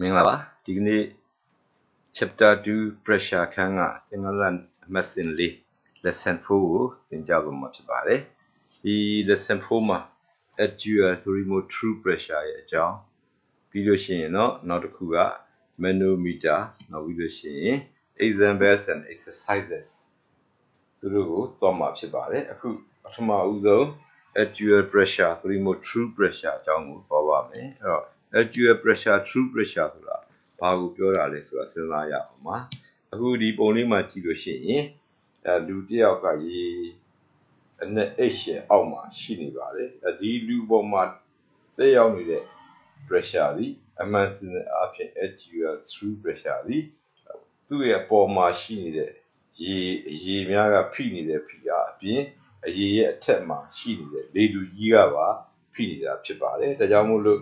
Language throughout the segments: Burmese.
မင်္ဂလာပါဒီကနေ့ chapter 2 pressure ခန်းကသင်္ကန်းလ lesson 4 lesson 4ကိုသင်ကြားသွားမှာဖြစ်ပါတယ်ဒီ lesson 4မှာ actual thermal true pressure ရဲ့အကြောင်းပြီးလို့ရှိရင်နောက်တစ်ခုက manometer နောက်ပြီးလို့ရှိရင် examples and exercises သူတို့ကိုသွားမှာဖြစ်ပါတယ်အခုပထမဦးဆုံး actual pressure thermal true pressure အကြောင်းကိုသွားပါမယ်အဲ့တော့actual pressure true pressure ဆိုတာဘာကိုပြောတာလဲဆိုတာစဉ်းစားရအောင်ပါအခုဒီပုံလေးမှာကြည့်လို့ရှိရင်လူတစ်ယောက်ကရေအနက် H ရဲ့အောက်မှာရှိနေပါတယ်ဒီလူပေါ်မှာသက်ရောက်နေတဲ့ pressure သည်အမှန်စင်အဖြစ် actual true pressure သည်သူ့ရဲ့ပေါ်မှာရှိနေတဲ့ရေများကဖိနေတဲ့ဖိအားအပြင်အရေရဲ့အထက်မှာရှိနေတဲ့လေထုကြီးကပါဖိနေတာဖြစ်ပါတယ်ဒါကြောင့်မို့လို့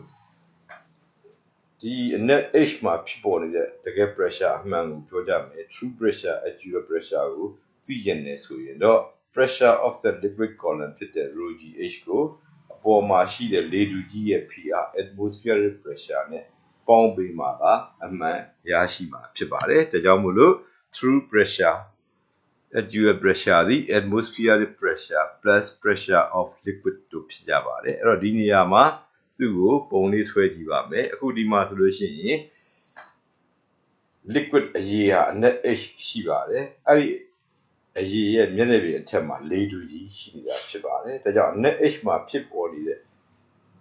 ဒီအနက် H မှာဖြစ်ပေါ်နေတဲ့တကယ် pressure အမှန်ကိုပြောကြမယ် true pressure actual pressure ကိုသိကျင်နေဆိုရင်တော့ pressure of the liquid column ဖြစ်တဲ့ rho g H ကိုအပေါ်မှာရှိတဲ့လေထုကြီးရဲ့ဖိအား atmospheric pressure နဲ့ပေါင်းပေးမှသာအမှန်ရရှိမှာဖြစ်ပါတယ်ဒါကြောင့်မို့လို့ true pressure actual pressure သည် atmospheric pressure plus pressure of liquid တို့ဖြစ်ကြပါတယ်အဲ့တော့ဒီနေရာမှာသူ့ကိုပုံလေးဆွဲကြည့်ပါမယ်အခုဒီမှာဆိုလို့ရှိရင် liquid အရေဟာအနက် H ရှိပါတယ်အဲ့ဒီအရေရဲ့မျက်နှာပြင်အထက်မှာလေထုကြီးရှိနေတာဖြစ်ပါတယ်ဒါကြောင့်အနက် H မှာဖြစ်ပေါ်နေတဲ့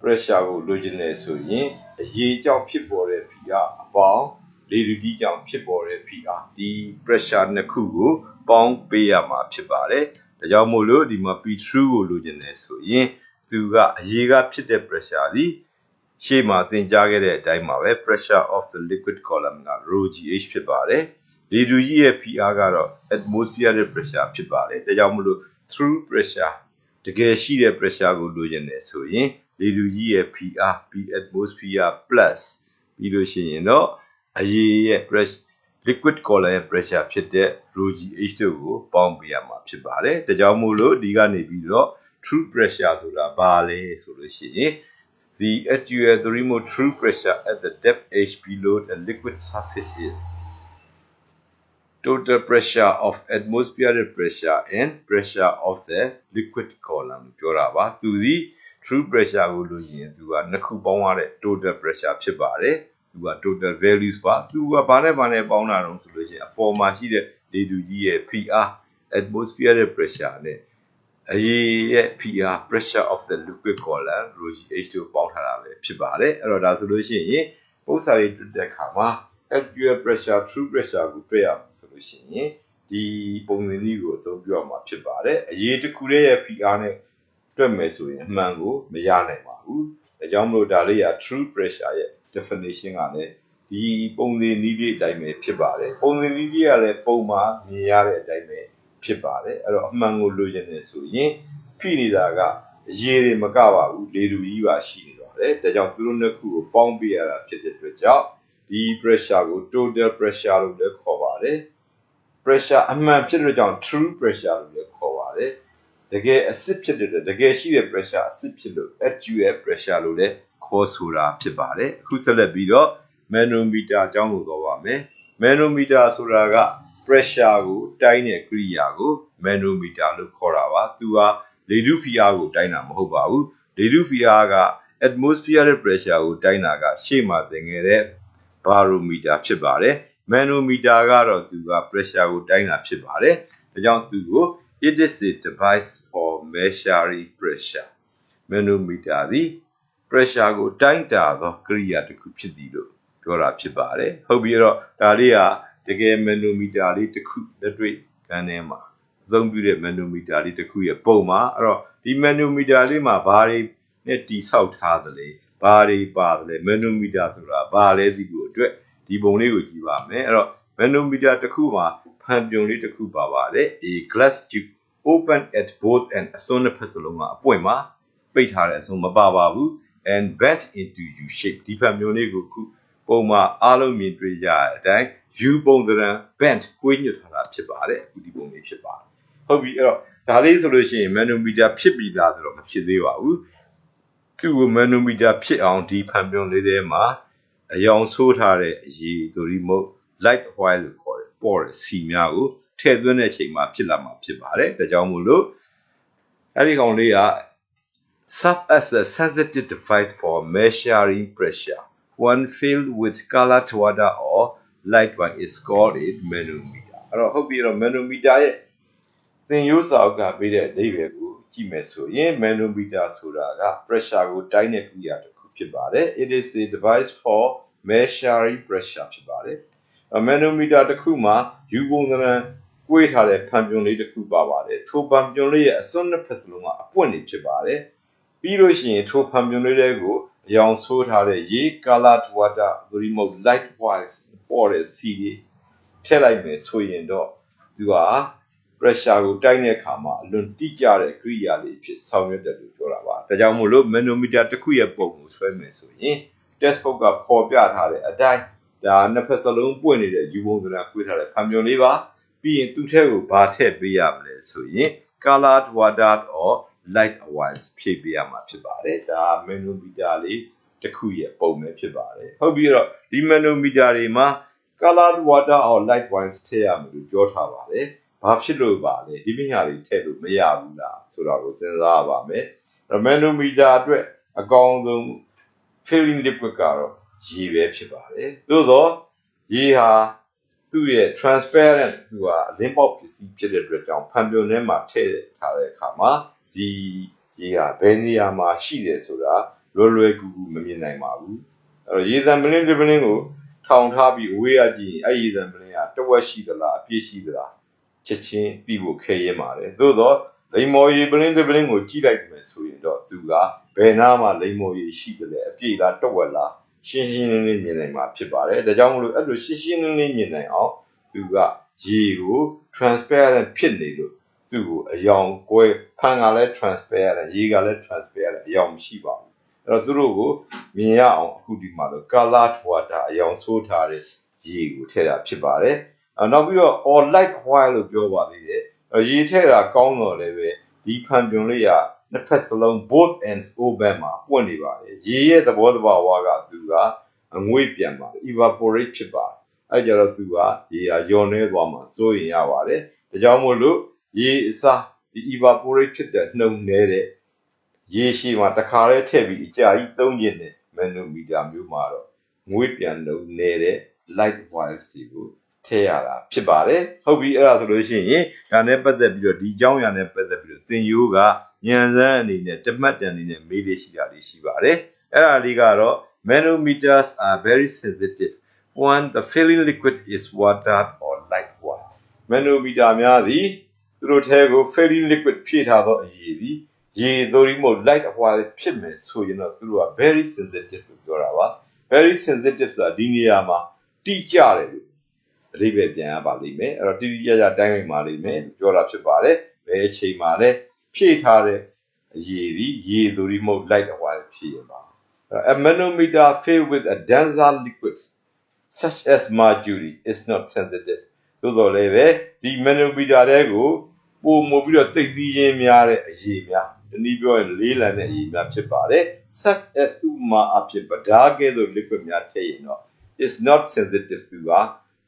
pressure ကိုလိုချင်တယ်ဆိုရင်အရေကြောင့်ဖြစ်ပေါ်တဲ့ဖိအားအပေါင်းလေထုကြီးကြောင့်ဖြစ်ပေါ်တဲ့ဖိအားဒီ pressure နှစ်ခုကိုပေါင်းပေးရမှာဖြစ်ပါတယ်ဒါကြောင့်မို့လို့ဒီမှာ P true ကိုလိုချင်တယ်ဆိုရင်သူကအရေကဖြစ်တဲ့ pressure သည်ရှေ့မှာသင်ကြားခဲ့တဲ့အတိုင်းပါပဲ pressure of the liquid column က rho gh ဖြစ်ပါတယ်လေထုကြီးရဲ့ဖိအားကတော့ atmospheric pressure ဖြစ်ပါတယ်ဒါကြောင့်မို့လို့ true pressure တကယ်ရှိတဲ့ pressure ကိုလိုချင်တယ်ဆိုရင်လေထုကြီးရဲ့ဖိအား P atmosphere plus ပြီးလို့ရှိရင်တော့အရေရဲ့ pressure liquid column ရဲ့ pressure ဖြစ်တဲ့ rho gh တို့ကိုပေါင်းပေးရမှာဖြစ်ပါတယ်ဒါကြောင့်မို့လို့ဒီကနေပြီးတော့ true pressure ဆိုတာဘာလဲဆိုလို့ရှိရင် the actual thermal true pressure at the depth H below the liquid surface is total pressure of atmospheric pressure and pressure of the liquid column ပြောတာပါသူဒီ true pressure ကိုလို့ရင်သူကနှစ်ခုပေါင်းရတဲ့ total pressure ဖြစ်ပါတယ်သူက total values ပါသူကဘာနဲ့ပေါင်းတာတော့ဆိုလို့ရှိရင်အပေါ်မှာရှိတဲ့လေထုကြီးရဲ့ဖိအား atmospheric pressure နဲ့အရေရဲ့ဖိအား pressure of the liquid column rho g h တို့ပေါင်းထားတာပဲဖြစ်ပါတယ်အဲ့တော့ဒါဆိုလို့ရှိရင်ပုံစံလေးတွေ့တဲ့အခါမှာ actual pressure true pressure ကိုတွေ့ရမှာဆိုလို့ရှိရင်ဒီပုံစံလေးကိုအသုံးပြုရမှာဖြစ်ပါတယ်အရေတစ်ခုရဲ့ဖိအားနဲ့တွက်မယ်ဆိုရင်အမှန်ကိုမရနိုင်ပါဘူးဒါကြောင့်မို့ဒါလေးက true pressure ရဲ့ definition ကလည်းဒီပုံစံနည်းလေးအတိုင်းပဲဖြစ်ပါတယ်ပုံစံနည်းလေးကလည်းပုံမှာမြင်ရတဲ့အတိုင်းပဲဖြစ်ပါတယ်အဲ့တော့အမှန်ကိုလိုချင်တယ်ဆိုရင်ဖိနေတာကအရေတွေမကပါဘူးလေထုကြီးပါရှိနေပါတယ်ဒါကြောင့်သူတို့နှစ်ခုကိုပေါင်းပေးရတာဖြစ်တဲ့အတွက်ကြောင့်ဒီ pressure ကို total pressure လို့လည်းခေါ်ပါတယ် pressure အမှန်ဖြစ်တဲ့ကြောင့် true pressure လို့လည်းခေါ်ပါတယ်တကယ်အစစ်ဖြစ်တဲ့တကယ်ရှိတဲ့ pressure အစစ်ဖြစ်လို့ actual pressure လို့လည်းခေါ်ဆိုတာဖြစ်ပါတယ်အခုဆက်လက်ပြီးတော့ manometer အကြောင်းကိုပြောပါမယ် manometer ဆိုတာက pressure ကိုတိုင်းတဲ့ကိရိယာကို manometer လို့ခေါ်တာပါသူကလေထုဖိအားကိုတိုင်းတာမဟုတ်ပါဘူးလေထုဖိအားက atmospheric pressure ကိုတိုင်းတာကရှေ့မှာသင်ခဲ့တဲ့ barometer ဖြစ်ပါတယ် manometer ကတော့သူက pressure ကိုတိုင်းတာဖြစ်ပါတယ်ဒါကြောင့်သူကို it is a device for measuring pressure manometer သည် pressure ကိုတိုင်းတာသောကိရိယာတစ်ခုဖြစ်သည်လို့ပြောတာဖြစ်ပါတယ်ဟုတ်ပြီတော့ဒါလေးကတကယ် manometer လေးတစ်ခုလက်တွေ့ကန်းထဲမှာအသုံးပြုတဲ့ manometer လေးတစ်ခုရဲ့ပုံမှာအဲ့တော့ဒီ manometer လေးမှာဘာတွေနဲ့တိဆောက်ထားသလဲဘာတွေပါတယ်လဲ manometer ဆိုတာဘာလဲသိဖို့အတွက်ဒီပုံလေးကိုကြည့်ပါမယ်အဲ့တော့ manometer တစ်ခုမှာဖန်ပြုံလေးတစ်ခုပါပါတယ် a glass tube open at both end အစွန်းတစ်ဖက်စလုံးကအပွင့်မှာပိတ်ထားတဲ့အစွန်းမပါပါဘူး and bent into U shape ဒီဖန်ပြုံလေးကိုခုပုံမှာအားလုံးမြင်တွေ့ကြတဲ့အတိုင်း U ပုံသဏ္ဍာန် bent ကွေးညွတ်ထားတာဖြစ်ပါတယ်အခုဒီပုံလေးဖြစ်ပါတယ်ဟုတ်ပြီအဲ့တော့ဒါလေးဆိုလို့ရှိရင် manometer ဖြစ်ပြီလားဆိုတော့မဖြစ်သေးပါဘူးသူ့ကို manometer ဖြစ်အောင်ဒီဖန်ပြုံလေးထဲမှာ အယောင်ဆိုးထားတဲ့အရေးသို့ဒီမဟုတ် light oil လို့ခေါ်တယ်ပေါ်တဲ့စီများကိုထည့်သွင်းတဲ့အချိန်မှာဖြစ်လာမှာဖြစ်ပါတယ်ဒါကြောင့်မို့လို့အဲ့ဒီကောင်လေးက serve as a sensitive device for measuring pressure when filled with colored water or light wine is called a manometer အဲ့တော့ဟုတ်ပြီတော့ manometer ရဲ့သင်ရိုးစာအုပ်ကပေးတဲ့အဓိပ္ပာယ်ကိုကြည့်မယ်ဆိုရင် manometer ဆိုတာက pressure ကိုတိုင်းတဲ့ကိရိယာတစ်ခုဖြစ်ပါတယ် it is a device for measuring pressure ဖြစ်ပါတယ် manometer တစ်ခုမှာယူပုံသဏ္ဍာန်ကွေးထားတဲ့ဖန်ပြွန်လေးတစ်ခုပါပါတယ်ထိုဖန်ပြွန်လေးရဲ့အစွန်းနှစ်ဖက်စလုံးကအပွင့်နေဖြစ်ပါတယ်ပြီးလို့ရှိရင်ထိုဖန်ပြွန်လေးတွေကိုအယောင်ဆိုးထားတဲ့ရေ colored water သို့မဟုတ် light wise ပေါ်တဲ့စီတွေထည့်လိုက်မယ်ဆိုရင်တော့သူက pressure ကိုတိုင်းတဲ့အခါမှာအလွန်တိကျတဲ့ကိရိယာလေးဖြစ်ဆောင်ရွက်တယ်လို့ပြောတာပါဒါကြောင့်မို့လို့ manometer တစ်ခုရဲ့ပုံကိုဆွဲမယ်ဆိုရင် textbook ကပေါ်ပြထားတဲ့အတိုင်းဒါနှစ်ဖက်စလုံးပွင့်နေတဲ့ယူပုံစံကွေးထားတဲ့ဖန်ပြွန်လေးပါပြီးရင်သူ့ထဲကိုဘာထည့်ပေးရမလဲဆိုရင် colored water or light wise ဖြည့်ပေးရမှာဖြစ်ပါတယ်ဒါ manometer လေးတစ်ခုရဲ့ပုံပဲဖြစ်ပါတယ်ဟုတ်ပြီတော့ဒီ manometer တွေမှာ colored water or light wise ထည့်ရမယ်လို့ပြောထားပါတယ်ဘာဖြစ်လို့ပါလဲဒီမိညာတွေထည့်လို့မရဘူးလားဆိုတာကိုစဉ်းစားရပါမယ် manometer အတွက်အကောင်းဆုံး filling liquid ကတော့ရေပဲဖြစ်ပါတယ်သို့တော့ရေဟာသူ့ရဲ့ transparent သူကအလင်းပေါက်ပစ္စည်းဖြစ်တဲ့အတွက်ကြောင့်ဖန်ပြွန်ထဲမှာထည့်ထားတဲ့အခါမှာဒီရေဟာဘယ်နေရာမှာရှိတယ်ဆိုတာလွယ်ကူကူမမြင်နိုင်ပါဘူးအဲ့တော့ရေသံပလင်းတစ်ပလင်းကိုထောင်ထားပြီးအဝေးကကြည့်ရင်အဲ့ရေသံပလင်းကတဝက်ရှိသလားအပြည့်ရှိသလားချက်ချင်းသိဖို့ခဲရင်ပါတယ်သို့တော့လိမ္မော်ရေပလင်းတစ်ပလင်းကိုကြည့်လိုက်မယ်ဆိုရင်တော့သူကဘယ်နာမှာလိမ္မော်ရေရှိတယ်လဲအပြည့်လားတဝက်လားရှင်းရှင်းလင်းလင်းမြင်နိုင်မှာဖြစ်ပါတယ်ဒါကြောင့်မလို့အဲ့လိုရှင်းရှင်းလင်းလင်းမြင်နိုင်အောင်သူကရေကို transparent ဖြစ်နေလို့သူ့ကိုအယောင်ကွဲဖန်ကလည်း transparent ရေကလည်း transparent အယောင်မရှိပါဘူးအဲ့တော့သူတို့ကိုမြင်ရအောင်အခုဒီမှာလို့ colored water အယောင်ဆိုးထားတဲ့ရေကိုထည့်တာဖြစ်ပါတယ်နောက်ပြီးတော့ or light oil လို့ပြောပါသေးတယ်ရေထည့်တာကောင်းတော့လည်းပဲဒီဖန်ပြွန်လေးကနှစ်ဖက်စလုံး both ends open မှာပွင့်နေပါတယ်ရေရဲ့သဘောတဘာဝကသူကအငွေ့ပြန်ပါတယ် evaporate ဖြစ်ပါတယ်အဲ့ကြတော့သူကရေဟာလျော်နေသွားမှာစိုးရင်ရပါတယ်ဒါကြောင့်မို့လို့ရေအစားဒီ evaporate ဖြစ်တဲ့နှုံနေတဲ့ရေရှိမှာတစ်ခါလေးထည့်ပြီးအကြာကြီးသုံးကျင်တဲ့ manometer မျိုးမှာတော့ငွေ့ပြန်နှုံနေတဲ့ light wires တွေကိုထည့်ရတာဖြစ်ပါတယ်ဟုတ်ပြီအဲ့ဒါဆိုလို့ရှိရင်ဒါနဲ့ပတ်သက်ပြီးတော့ဒီအကြောင်းအရာနဲ့ပတ်သက်ပြီးတော့သင်ရိုးကဉာဏ်စမ်းအနေနဲ့တမတ်တန်အနေနဲ့မေးလေးရှိတာလေးရှိပါတယ်အဲ့ဒါလေးကတော့ manometers are very sensitive when the filling liquid is water or light oil manometer များသည်သူတို့ထဲကို filling liquid ဖြည့်ထားသောအရည်သည်ရေသို့မဟုတ် light oil ဖြစ်မယ်ဆိုရင်တော့သူတို့က very sensitive လို့ပြောတာပါ very sensitive ဆိုတာဒီနေရာမှာတိကျတယ်လို့အဓိပ္ပာယ်ပြန်ရပါလိမ့်မယ်အဲ့တော့တိတိကျကျတိုင်းလိုက်ပါလိမ့်မယ်ပြောတာဖြစ်ပါတယ်ဘယ်အချိန်မှာလဲဖြည့်ထားတဲ့အရည်သည်ရေသို့မဟုတ် light oil ဖြစ်ရပါA manometer filled with a denser liquid such as mercury is not sensitive သို့တော်လည်းပဲဒီ manometer တွေကိုပုံမပြီးတော့သိသိချင်းများတဲ့အရည်များဒီနည်းပြောရင်လေးလံတဲ့အရည်များဖြစ်ပါတယ် such as ဥပမာအဖြစ်ပဒါကဲ့သို့ liquid များထည့်ရင်တော့ is not sensitive သူက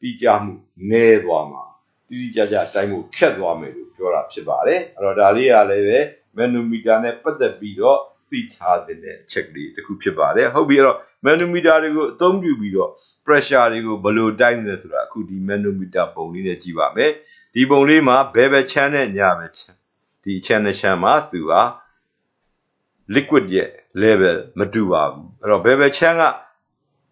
တိကျမှုနည်းသွားမှာတိတိကျကျတိုင်းမှုခက်သွားမယ်လို့ပြောတာဖြစ်ပါတယ်အဲ့တော့ဒါလေးကလည်းပဲ manometer နဲ့ပတ်သက်ပြီးတော့သိထားတဲ့အချက်ကလေးတစ်ခုဖြစ်ပါတယ်ဟုတ်ပြီအဲ့တော့ manometer တွေကိုအသုံးပြုပြီးတော့ pressure တွေကိုဘယ်လိုတိုင်းလဲဆိုတာအခုဒီ manometer ပုံလေးနဲ့ကြည့်ပါမယ်ဒီပုံလေးမှာဘယ်ဘက်ချမ်းနဲ့ညာဘက်ချမ်းဒီချမ်းနဲ့ချမ်းမှာသူက liquid ရဲ့ level မတူပါဘူးအဲ့တော့ဘယ်ဘက်ချမ်းက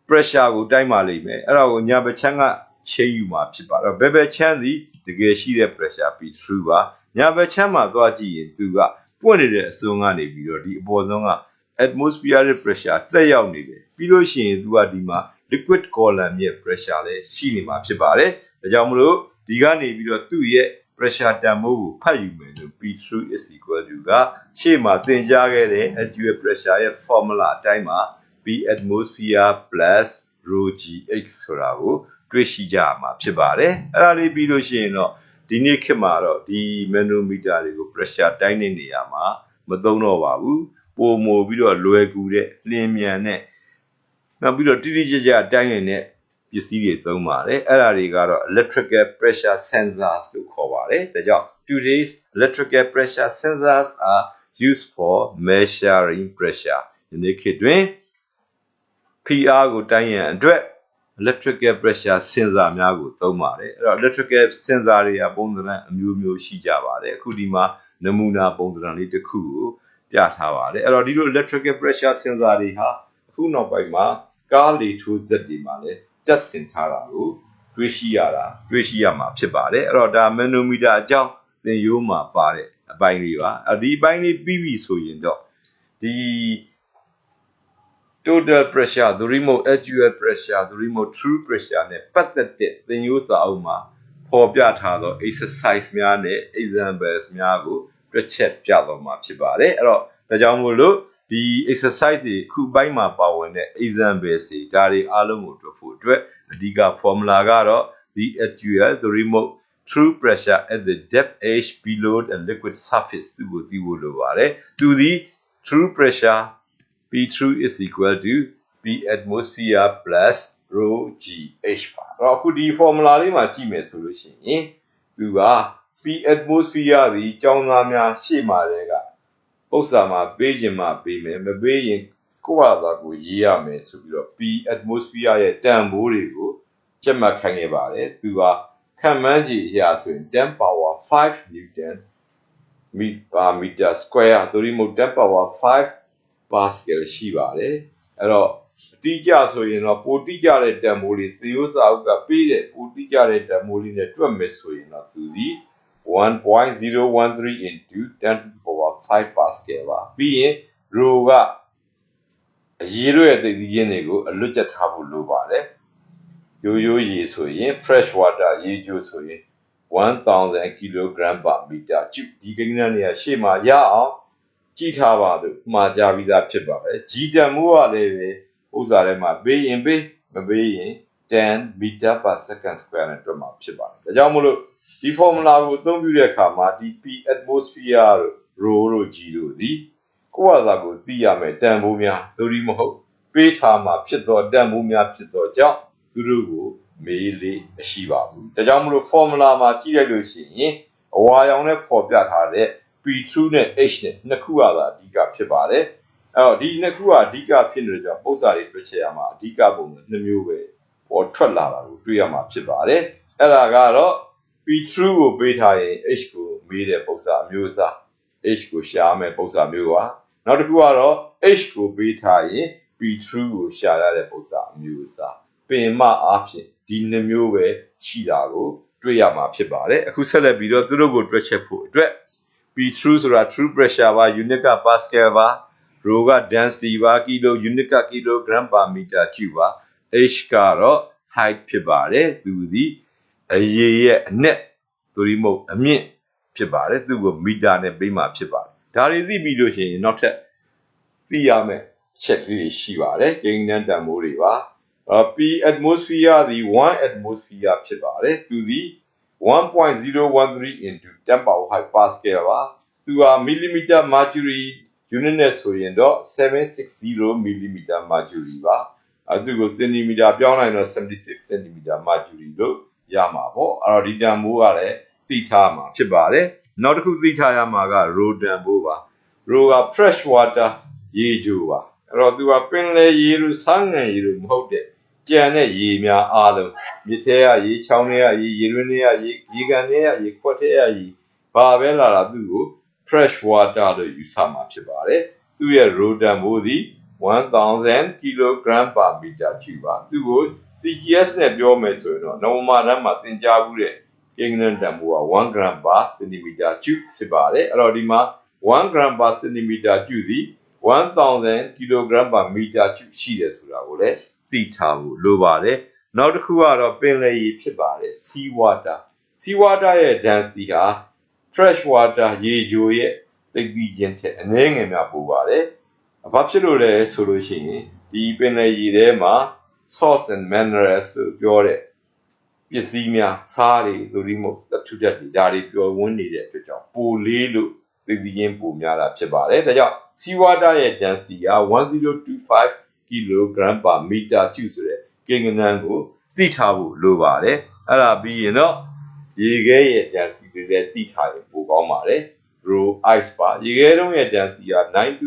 pressure ကိုတိုင်းပါလိမ့်မယ်အဲ့ဒါကိုညာဘက်ချမ်းကချိန်ယူမှာဖြစ်ပါတော့ဘယ်ဘက်ချမ်းသည်တကယ်ရှိတဲ့ pressure ပြီး true ပါညာဘက်ချမ်းမှာသွားကြည့်ရင်သူကပွင့်နေတဲ့အစွန်းကနေပြီးတော့ဒီအပေါ်ဆုံးက atmospheric pressure တက်ရောက်နေတယ်ပြီးလို့ရှိရင်သူကဒီမှာ liquid column ရဲ့ pressure လည်းရှိနေမှာဖြစ်ပါတယ်ဒါကြောင့်မလို့ဒီကနေပြီးတော့သူ့ရဲ့ pressure တန်ဖိုးကိုဖတ်ယူမယ်ဆို P3 is equal to ကရှေ့မှာသင်ကြားခဲ့တဲ့ actual pressure ရဲ့ formula အတိုင်းမှာ P atmosphere plus rho gh ဆိုတာကိုတွေ့ရှိကြမှာဖြစ်ပါတယ်အဲ့ဒါလေးပြီးလို့ရှိရင်တော့ဒီနေ့ခေတ်မှာတော့ဒီ manometer တွေကို pressure တိုင်းတဲ့နေရာမှာမသုံးတော့ပါဘူးပိုမိုပြီးတော့လွယ်ကူတဲ့လျင်မြန်တဲ့ နောက်ပြီးတော့တိတိကျကျတိုင်းနေတဲ့ပစ္စည်းတွေသုံးပါတယ်အဲ့ဒါတွေကတော့ electrical pressure sensors လို့ခေါ်ပါတယ်ဒါကြောင့် today's electrical pressure sensors are used for measuring pressure ဒီနေ့ခေတ်တွင် PR ကိုတိုင်းရန်အတွက် electrical pressure sensor များကိုသုံးပါတယ်အဲ့တော့ electrical sensor တွေကပုံစံအမျိုးမျိုးရှိကြပါတယ်အခုဒီမှာနမူနာပုံစံလေးတစ်ခုကိုပြထားပါတယ်အဲ့တော့ဒီလို electrical pressure sensor တွေဟာအခုနောက်ပိုင်းမှာကားလေထိုးစက်တွေမှာလည်းတက်ဆင်ထားတာကိုတွေ့ရှိရမှာဖြစ်ပါတယ်အဲ့တော့ဒါမန်နိုမီတာအကြောင်းသင်ရိုးမှာပါတဲ့အပိုင်းလေးပါဒီအပိုင်းလေးပြီးပြီဆိုရင်တော့ဒီ total pressure သို့မဟုတ် actual pressure သို့မဟုတ် true pressure နဲ့ပတ်သက်တဲ့သင်ရိုးစာအုပ်မှာပေါ်ပြထားသော exercise များနဲ့ examples များကိုတွက်ချက်ပြတော့မှာဖြစ်ပါတယ်အဲ့တော့ဒါကြောင့်မို့လို့ဒီ exercise တွေခုပိုင်းမှာပါဝင်တဲ့ examples တွေဒါတွေအားလုံးကိုတွက်ဖို့အတွက်အဓိက formula ကတော့ the actual သို့မဟုတ် true pressure at the depth h below the liquid surface သူကိုသိဖို့လိုပါတယ်သူသည် true pressure P true is equal to P atmosphere plus rho g h ပါအဲ့တော့အခုဒီ formula လေးမှာကြည့်မယ်ဆိုလို့ရှိရင်သူက P atmosphere သည်ကျောင်းသားများရှေ့မှာတည်းကပု္ပ္ပာမှာပေးခြင်းမှာပေးမယ်မပေးရင်ကိုယ့်ဟာသာကိုရေးရမယ်ဆိုပြီးတော့ P atmosphere ရဲ့တန်ဖိုးတွေကိုချက်မှတ်ခိုင်းခဲ့ပါတယ်သူကခံမှန်းကြည့်အရာဆိုရင်10 power 5 newton meter square သို့မဟုတ်10 power 5 pascal ရှိပါတယ်အဲ့တော့အတိအကျဆိုရင်တော့ပိုတိကျတဲ့တန်ဖိုးလေးသီယိုစာအုပ်ကပေးတဲ့ပိုတိကျတဲ့တန်ဖိုးလေးနဲ့တွက်မယ်ဆိုရင်တော့သူဒီ 1.013 into 10 to the power 5 pascal ပါပြီးရင် rho ကအရေးရဲ့သိသိချင်းတွေကိုအလွတ်ကျက်ထားဖို့လိုပါတယ်ရိုးရေဆိုရင် fresh water ရေချိုဆိုရင်1000 kg per meter cube ဒီကိန်းဂဏန်းတွေကရှေ့မှာရအောင်ကြည့်ထားပါလို့မှာကြပြီးသားဖြစ်ပါတယ်။ G တန်မိုးကလည်းပဲဥစ္စာထဲမှာပေးရင်ပေးမပေးရင်10 meter per second square နဲ့တွက်မှာဖြစ်ပါတယ်။ဒါကြောင့်မို့လို့ဒီ formula ကိုအသုံးပြုတဲ့အခါမှာဒီ P atmosphere တို့ rho တို့ G တို့သည်ကိုယ့်ဟာသာကိုသိရမယ်တန်ဖိုးများသို့မဟုတ်ပေးထားမှာဖြစ်သောတန်ဖိုးများဖြစ်သောကြောင့်သူတို့ကိုမေးလေမရှိပါဘူး။ဒါကြောင့်မို့လို့ formula မှာကြည့်လိုက်လို့ရှိရင်အဝါရောင်နဲ့ပေါ်ပြထားတဲ့P true နဲ့ H နဲ့နှစ်ခုကသာအဓိကဖြစ်ပါတယ်။အဲ့တော့ဒီနှစ်ခုကအဓိကဖြစ်နေတဲ့ကြောင့်ပုံစံတွေတွေ့ချင်ရမှာအဓိကပုံစံနှစ်မျိုးပဲပေါ်ထွက်လာတာကိုတွေ့ရမှာဖြစ်ပါတယ်။အဲ့ဒါကတော့ P true ကိုပေးထားရင် H ကိုမေးတဲ့ပုံစံမျိုးစား H ကိုရှာမယ်ပုံစံမျိုးပါ။နောက်တစ်ခုကတော့ H ကိုပေးထားရင် P true ကိုရှာရတဲ့ပုံစံမျိုးစားပင်မအားဖြင့်ဒီနှစ်မျိုးပဲရှိတာကိုတွေ့ရမှာဖြစ်ပါတယ်။အခုဆက်လက်ပြီးတော့သူတို့ကိုတွက်ချက်ဖို့အတွက်P true ဆိုတာ true pressure ပါ unit က pascal ပါ rho က density ပါ kilo unit က kilogram per meter cube ပါ h ကတော့ height ဖြစ်ပါတယ်သူသည်အရေရဲ့အနက်သို့မဟုတ်အမြင့်ဖြစ်ပါတယ်သူကိုမီတာနဲ့ပေးမှာဖြစ်ပါတယ်ဒါတွေသိပြီးလို့ရှိရင်နောက်ထပ်သိရမယ်ချက်လေးရှိပါတယ်ကိန်းဂဏန်းတန်ဖိုးတွေပါP atmosphere သည်1 atmosphere ဖြစ်ပါတယ်သူသည်1.013 into 10 power 5 pascal ပါသူဟာ millimeter mercury unit နဲ့ဆိုရင်တော့760 millimeter mercury ပါသူကိုစင်တီမီတာပြောင်းလိုက်တော့76 centimeter mercury လို့ရမှာပေါ့အဲ့တော့ဒီတန်ဖိုးကလည်းသိထားမှာဖြစ်ပါတယ်နောက်တစ်ခုသိထားရမှာက rho တန်ဖိုးပါ rho က fresh water ရေချိုပါအဲ့တော့သူကပင်လယ်ရေလို့ဆန်းငံရေလို့မဟုတ်တဲ့ကြံတဲ့ရေများအားလုံးမြစ်ထဲကရေချောင်းထဲကရေရေတွင်းထဲကရေရေကန်ထဲကရေခွက်ထဲကရေဘာပဲလာတာသူ့ကို fresh water လို့ယူဆမှာဖြစ်ပါတယ်သူ့ရဲ့ rho တန်ဖိုးသည်1000 kg per meter cube ပါသူ့ကို CGS နဲ့ပြောမယ်ဆိုရင်တော့နဝမာတန်းမှာသင်ကြားမှုတဲ့ကိန်းဂဏန်းတန်ဖိုးက1 gram per centimeter cube ဖြစ်ပါတယ်အဲ့တော့ဒီမှာ1 gram per centimeter cube သည်1000 kg per meter cube ရှိတယ်ဆိုတာကိုလည်းသိထားဖို့လိုပါတယ်နောက်တစ်ခုကတော့ပင်လယ်ရေဖြစ်ပါတယ် sea water ရဲ့ density ဟာ fresh water ရေချိုရဲ့သိသိချင်းထက်အနည်းငယ်များပိုပါတယ်ဘာဖြစ်လို့လဲဆိုလို့ရှိရင်ဒီပင်လယ်ရေထဲမှာ salts and minerals လို့ပြောတဲ့ပစ္စည်းများစားတွေသို့မဟုတ်သတ္တုဓာတ်တွေဒါတွေပျော်ဝန်းနေတဲ့အတွက်ကြောင့်ပိုလေးလို့သိသိချင်းပိုများတာဖြစ်ပါတယ်ဒါကြောင့် sea water ရဲ့ density က1025 kilogram per meter ကျူဆိုတဲ့ကိန်းဂဏန်းကိုသိထားဖို့လိုပါတယ်အဲ့ဒါပြီးရင်တော့ရေခဲရဲ့ density တွေလည်းသိထားရင်ပိုကောင်းပါတယ် rho ice ပါရေခဲတုံးရဲ့ density က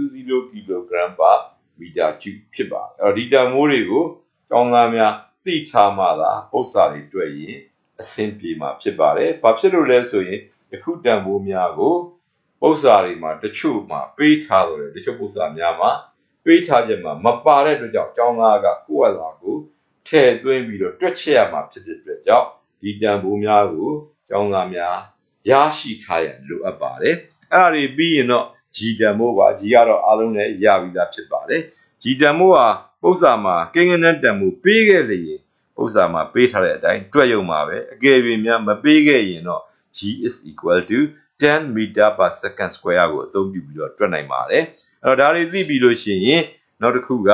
920 kilogram per meter cube ဖြစ်ပါတယ်အဲ့တော့ဒီတန်ဖိုးတွေကိုကျောင်းသားများသိထားမှသာပု္ပ္ပစာတွေတွေ့ရင်အဆင်ပြေမှာဖြစ်ပါတယ်ဘာဖြစ်လို့လဲဆိုရင်အခုတန်ဖိုးများကိုပု္ပ္ပစာတွေမှာတချို့မှာပေးထားတယ်တချို့ပု္ပ္ပစာများမှာပေးထားခြင်းမှာမပါတဲ့အတွက်ကြောင့်ကျောင်းသားကကိုယ့်အသာကိုထည့်သွင်းပြီးတော့တွက်ချက်ရမှာဖြစ်တဲ့အတွက်ကြောင့်ဒီတန်ဖိုးများကိုကျောင်းသားများရရှိထားရန်လိုအပ်ပါတယ်အဲ့ဒါတွေပြီးရင်တော့ G တန်ဖိုးပါ G ကတော့အားလုံးလည်းရပြီးသားဖြစ်ပါတယ် G တန်ဖိုးဟာပု္ပ္ပစာမှာကိန်းဂဏန်းတန်ဖိုးပေးခဲ့လေရင်ပု္ပ္ပစာမှာပေးထားတဲ့အတိုင်းတွက်ရုံပါပဲအကယ်၍များမပေးခဲ့ရင်တော့ G is equal to 10 meter per second square ကိုအသုံးပြုပြီးတော့တွက်နိုင်ပါတယ်အဲ့တော့ဒါတွေသိပြီးလို့ရှိရင်နောက်တစ်ခုက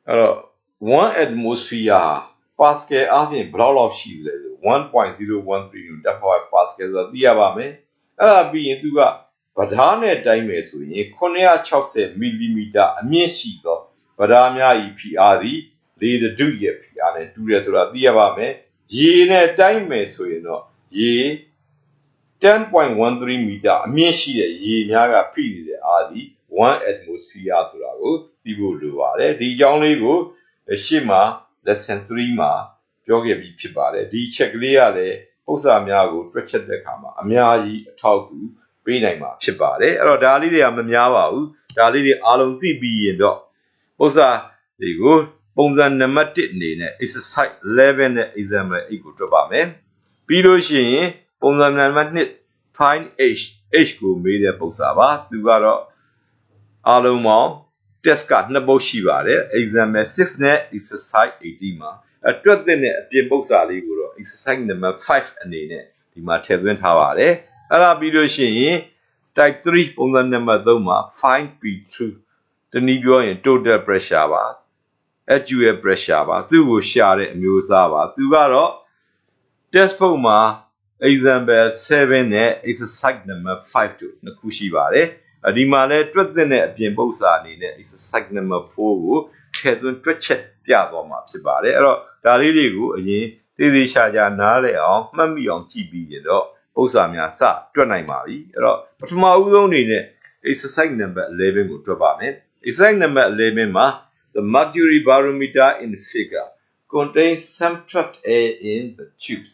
အဲ့တော့1 atmosphere Pascal အပြင်ဘယ်လောက်ရှိလဲဆို1.013 Newton per Pascal ဆိုတာသိရပါမယ်အဲ့ဒါပြီးရင်သူကဗဒါနဲ့တိုင်းမယ်ဆိုရင်960 mm အမြင့်ရှိသောဗဒါများ၏ဖိအားသည်လေတဒုရဲ့ဖိအားနဲ့တူတယ်ဆိုတာသိရပါမယ်ရေနဲ့တိုင်းမယ်ဆိုရင်တော့ရေ10.13 meter အမြင့်ရှိတဲ့ရေများကဖိနေတဲ့အားသည်1 atmosphere ဆိုတာကိုသိဖို့လိုပါတယ်ဒီအကြောင်းလေးကိုရှေ့မှာ lesson 3မှာပြောခဲ့ပြီးဖြစ်ပါတယ်ဒီချက်ကလေးကလည်းပု္ပ္ပစာများကိုတွက်ချက်တဲ့အခါမှာအများကြီးအထောက်အကူပေးနိုင်မှာဖြစ်ပါတယ်အဲ့တော့ဒါလေးတွေကမများပါဘူးဒါလေးတွေအားလုံးသိပြီးရင်တော့ပု္ပ္ပစာတွေကိုပုံစံနံပါတ်1အနေနဲ့ exercise 11နဲ့ example 8ကိုတွက်ပါမယ်ပြီးလို့ရှိရင်ပုံစံနံပါတ်2 find h ကိုမေးတဲ့ပု္ပ္ပစာပါသူကတော့အားလုံးပေါင်း test က2ပုဒ်ရှိပါတယ် example 6နဲ့ exercise 18မှာတွက်တဲ့အပြင်ပု္ပ္ပစာလေးကိုတော့ exercise number 5အနေနဲ့ဒီမှာထည့်သွင်းထားပါတယ်အဲ့ဒါပြီးလို့ရှိရင် type 3ပုံစံနံပါတ်3မှာ find P2 တနည်းပြောရင် total pressure ပါ actual pressure ပါသူ့ကိုရှာတဲ့အမျိုးအစားပါသူကတော့ test book မှာ example 7နဲ့ exercise number 5တို့နှစ်ခုရှိပါတယ်ဒီမှာလဲတွက်တဲ့အပြင်ပု္ပ္ပစာအနေနဲ့ exercise number 4ကိုထည့်သွင်းတွက်ချက်ပြသွားမှာဖြစ်ပါတယ်အဲ့တော့ဒါလေးတွေကိုအရင်သေးသေးချာချာနားလည်အောင်မှတ်မိအောင်ကြည့်ပြီးရင်တော့ပု္ပ္ပစာများစတွက်နိုင်ပါပြီအဲ့တော့ပထမဦးဆုံးအနေနဲ့ exercise number 11ကိုတွက်ပါမယ် exercise number 11မှာ the mercury barometer in the figure contains some trapped air in the tubes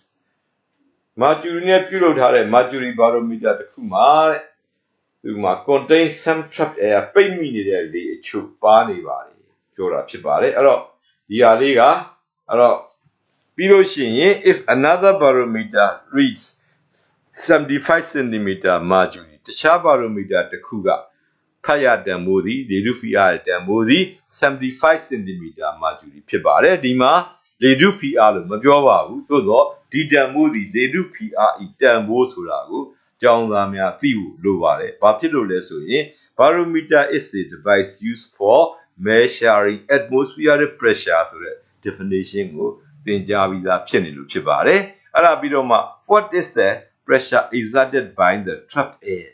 mercury နဲ့ပြုလုပ်ထားတဲ့ mercury barometer တစ်ခုမှာတဲ့သူမှာ contain some trapped air ပိတ်မိနေတဲ့လေအချို့ပါနေပါတယ်ပြောတာဖြစ်ပါတယ်အဲ့တော့ဒီဟာလေးကအဲ့တော့ပြီးလို့ရှိရင် if another barometer reads 75 cm mercury တခြား barometer တစ်ခုကဖတ်ရတန်ဖိုးသည်လေထုဖိအားတန်ဖိုးသည်75 cm mercury ဖြစ်ပါတယ်ဒီမှာလေထုဖိအားလို့မပြောပါဘူးသို့သောဒီတန်ဖိုးသည်လေထုဖိအားဤတန်ဖိုးဆိုတာကိုကျောင်းသားများသိဖို့လိုပါတယ်။ဘာဖြစ်လို့လဲဆိုရင် barometer is a device used for measuring atmospheric pressure ဆိုတဲ့ definition ကိုသင်ကြားပြီးသားဖြစ်နေလို့ဖြစ်ပါတယ်။အဲ့ဒါပြီးတော့မှ what is the pressure exerted by the trapped air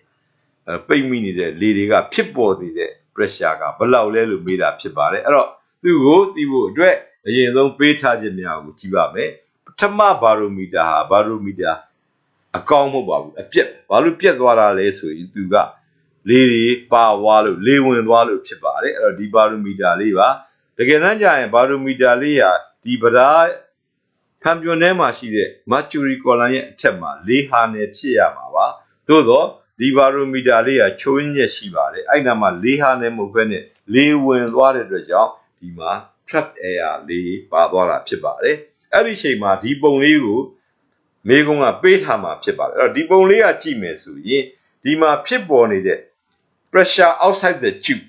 ပိတ်မိနေတဲ့လေတွေကဖြစ်ပေါ်နေတဲ့ pressure ကဘယ်လောက်လဲလို့မေးတာဖြစ်ပါတယ်။အဲ့တော့သူ့ကိုသိဖို့အတွက်အရင်ဆုံးပေးထားခြင်းများကိုကြည့်ပါမယ်။ပထမ barometer ဟာ barometerအကောင်းမဟုတ်ပါဘူးအပြက်ဘာလို့ပြက်သွားတာလဲဆိုရင်သူကလေတွေပါဝါလို့လေဝင်သွားလို့ဖြစ်ပါတယ်အဲ့တော့ဒီဘာရိုမီတာလေးပါတကယ်တမ်းကျရင်ဘာရိုမီတာလေးဟာဒီဗဒါဖန်ပြွန်ထဲမှာရှိတဲ့ mercury column ရဲ့အထက်မှာလေဟာနယ်ဖြစ်ရမှာပါသို့တော့ဒီဘာရိုမီတာလေးဟာချိုးရင်းရက်ရှိပါတယ်အဲ့နာမှာလေဟာနယ်မဟုတ်ဘဲနဲ့လေဝင်သွားတဲ့အတွက်ကြောင့်ဒီမှာ trapped air လေးပါသွားတာဖြစ်ပါတယ်အဲ့ဒီချိန်မှာဒီပုံလေးကိုမေကုန်းကပေးထားမှာဖြစ်ပါတယ်အဲ့တော့ဒီပုံလေးကကြည့်မယ်ဆိုရင်ဒီမှာဖြစ်ပေါ်နေတဲ့ pressure outside the tube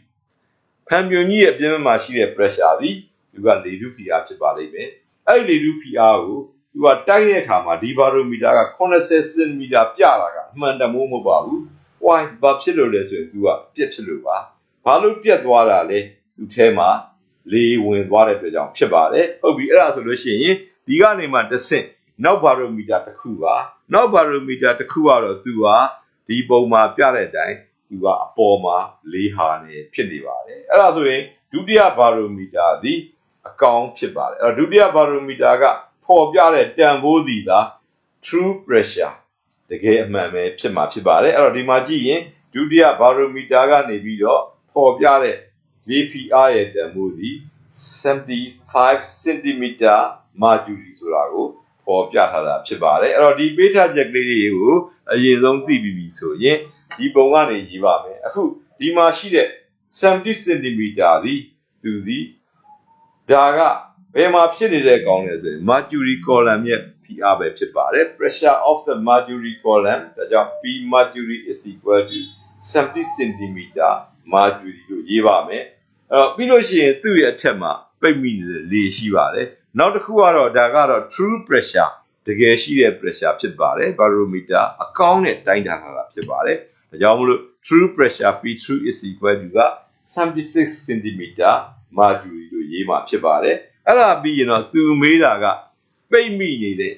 ဖန်ပြွန်ကြီးရဲ့အပြင်ဘက်မှာရှိတဲ့ pressure သည်သူကလေထုဖိအားဖြစ်ပါလိမ့်မယ်အဲ့ဒီလေထုဖိအားကိုသူကတိုက်တဲ့အခါမှာဒီဘာရိုမီတာက80 cm ပြတာကအမှန်တမိုးမဟုတ်ပါဘူး why ဘာဖြစ်လို့လဲဆိုရင်သူကပြက်ဖြစ်လို့ပါဘာလို့ပြက်သွားတာလဲသူထဲမှာလေဝင်သွားတဲ့အတွက်ကြောင့်ဖြစ်ပါတယ်ဟုတ်ပြီအဲ့ဒါဆိုလို့ရှိရင်ဒီကနေမှတစ်ဆင့်နောက်ဘာရိုမီတာတစ်ခုပါနောက်ဘာရိုမီတာတစ်ခုကတော့သူကဒီပုံမှာပြတဲ့အတိုင်းသူ သူကအပေါ်မှာလေးဟာနေဖြစ်နေပါတယ်အဲ့ဒါဆိုရင်ဒုတိယဘာရိုမီတာသည်အကောင်းဖြစ်ပါတယ်အဲ့တော့ဒုတိယဘာရိုမီတာကပေါ်ပြတဲ့တန်ဖိုးသည်သာ true pressure တကယ်အမှန်ပဲဖြစ်မှာဖြစ်ပါတယ်အဲ့တော့ဒီမှာကြည့်ရင်ဒုတိယဘာရိုမီတာကနေပြီးတော့ပေါ်ပြတဲ့လေဖိအားရဲ့တန်ဖိုးသည်75 cm mercury ဆိုတာကိုပေါ်ပြထားတာဖြစ်ပါတယ်အဲ့တော့ဒီပေးထားချက်ကလေးတွေကိုအရင်ဆုံးသိပြီးပြီဆိုရင်ဒီပုံကနေရေးပါမယ်အခုဒီမှာရှိတဲ့70 cm သည်သူသည်ဒါကဘယ်မှာဖြစ်နေတဲ့ကောင်းလဲဆိုရင် mercury column ရဲ့ဖိအားပဲဖြစ်ပါတယ် pressure of the mercury column ဒါကြောင့် P mercury is equal to 70 cm mercury လို့ရေးပါမယ်အဲ့တော့ပြီးလို့ရှိရင်သူ့ရဲ့အထက်မှာပိတ်မိနေတဲ့လေရှိပါတယ်နောက်တစ်ခုကတော့ဒါကတော့ true pressure တကယ်ရှိတဲ့ pressure ဖြစ်ပါတယ် barometer အကောင်းနဲ့တိုင်းတာတာဖြစ်ပါတယ်ဒါကြောင့်မလို့ true pressure P true is equal to က76 cm mercury လို့ရေးမှာဖြစ်ပါတယ်အဲ့ဒါပြီးရင်တော့သူမေးတာကပိတ်မိနေတဲ့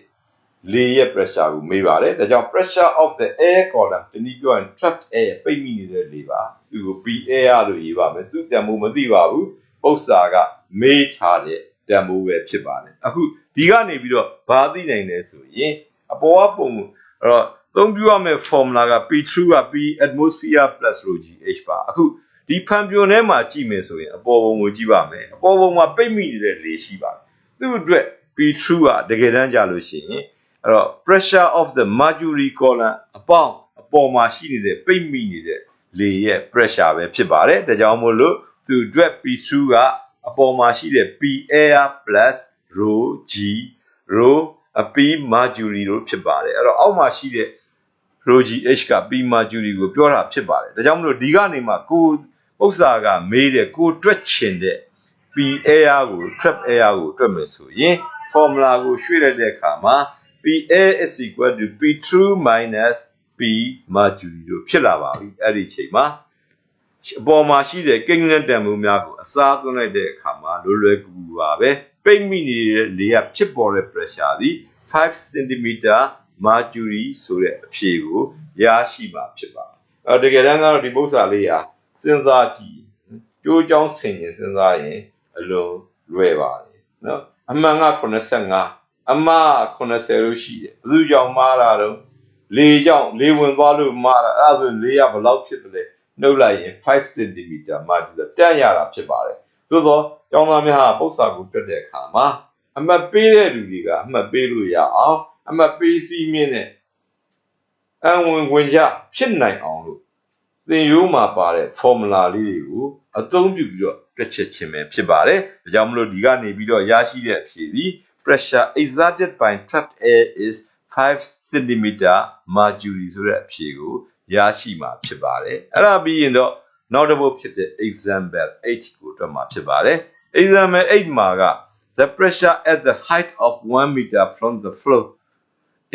လေရဲ့ pressure ကိုမေးပါတယ်ဒါကြောင့် pressure of the air column တနည်းပြောရင် trapped air ပိတ်မိနေတဲ့လေပါသူကို P air လို့ရေးပါမယ်သူတန်ဖိုးမသိပါဘူးဥစ္စာကမေးထားတဲ့တန်ဖိုးပဲဖြစ်ပါတယ်အခုဒီကနေပြီးတော့ဘာသိနိုင်လဲဆိုရင်အပေါ်ကပုံအဲ့တော့သုံးပြရမယ့် formula က P true က P atmosphere plus rho g h ပါအခုဒီဖန်ပြွန်ထဲမှာကြည့်မယ်ဆိုရင်အပေါ်ပုံကိုကြည့်ပါမယ်အပေါ်ပုံမှာပိတ်မိနေတဲ့လေရှိပါတယ်သူ့အတွက် P true ကတကယ်တမ်းကြလို့ရှိရင်အဲ့တော့ pressure of the mercury column အပေါ်မှာရှိနေတဲ့ပိတ်မိနေတဲ့လေရဲ့ pressure ပဲဖြစ်ပါတယ်ဒါကြောင့်မို့လို့သူ့အတွက် P true ကအပေါ်မှာရှိတဲ့ P air plus rho g rho P mercury လို့ဖြစ်ပါတယ်အဲ့တော့အောက်မှာရှိတဲ့ rho g h က P mercury ကိုပြောတာဖြစ်ပါတယ်ဒါကြောင့်မလို့ဒီကနေမှကိုဥစ္စာကမေးတဲ့ကိုတွက်ချင်တဲ့ P air ကို trap air ကိုတွက်မယ်ဆိုရင် formula ကိုရွှေ့လိုက်တဲ့အခါမှာ P air is equal to P true minus P mercury လို့ဖြစ်လာပါပြီအဲ့ဒီအချိန်မှာအပေါ်မှာရှိတဲ့ကိန်းဂဏတန်ဖိုးများကိုအစားသွင်းလိုက်တဲ့အခါမှာလွယ်ကူပါပဲပိတ်မိနေတဲ့လေကဖြစ်ပေါ်တဲ့ pressure သည်5 cm mercury ဆိုတဲ့အဖြေကိုရရှိမှာဖြစ်ပါတယ်တကယ်တမ်းကတော့ဒီပု္ပ္ပစာလေးဟာစဉ်းစားကြည့်ကြိုးကြောင်းဆင်ရင်စဉ်းစားရင်အလွန်လွယ်ပါတယ်နော်အမှန်က85အမှား80လို့ရှိတယ်ဘယ်သူကြောင့်မှားတာတော့လေကြောင့်လေဝင်သွားလို့မှားတာအဲ့ဒါဆိုရင်လေကဘယ်လောက်ဖြစ်တယ်လဲနှုတ်လိုက်ရင်5 cm mercury တန်းရတာဖြစ်ပါတယ်သို့သောကျောင်းသားများဟာပု္ပ္ပစာကိုတွက်တဲ့အခါမှာအမှတ်ပေးတဲ့လူတွေကအမှတ်ပေးလို့ရအောင်အမှတ်ပေးစီးမြင့်တဲ့အဝင်ကြဖြစ်နိုင်အောင်လို့သင်ရိုးမှာပါတဲ့ formula လေးတွေကိုအသုံးပြုပြီးတော့တွက်ချက်ခြင်းပဲဖြစ်ပါတယ်ဒါကြောင့်မလို့ဒီကနေပြီးတော့ရရှိတဲ့အဖြေသည် pressure exerted by trapped air is 5 cm mercury ဆိုတဲ့အဖြေကိုရရှိမှာဖြစ်ပါတယ်အဲ့ဒါပြီးရင်တော့နောက်တစ်ပုဒ်ဖြစ်တဲ့ example 8ကိုတွက်မှာဖြစ်ပါတယ် example 8မှာက the pressure at the height of 1 meter from the floor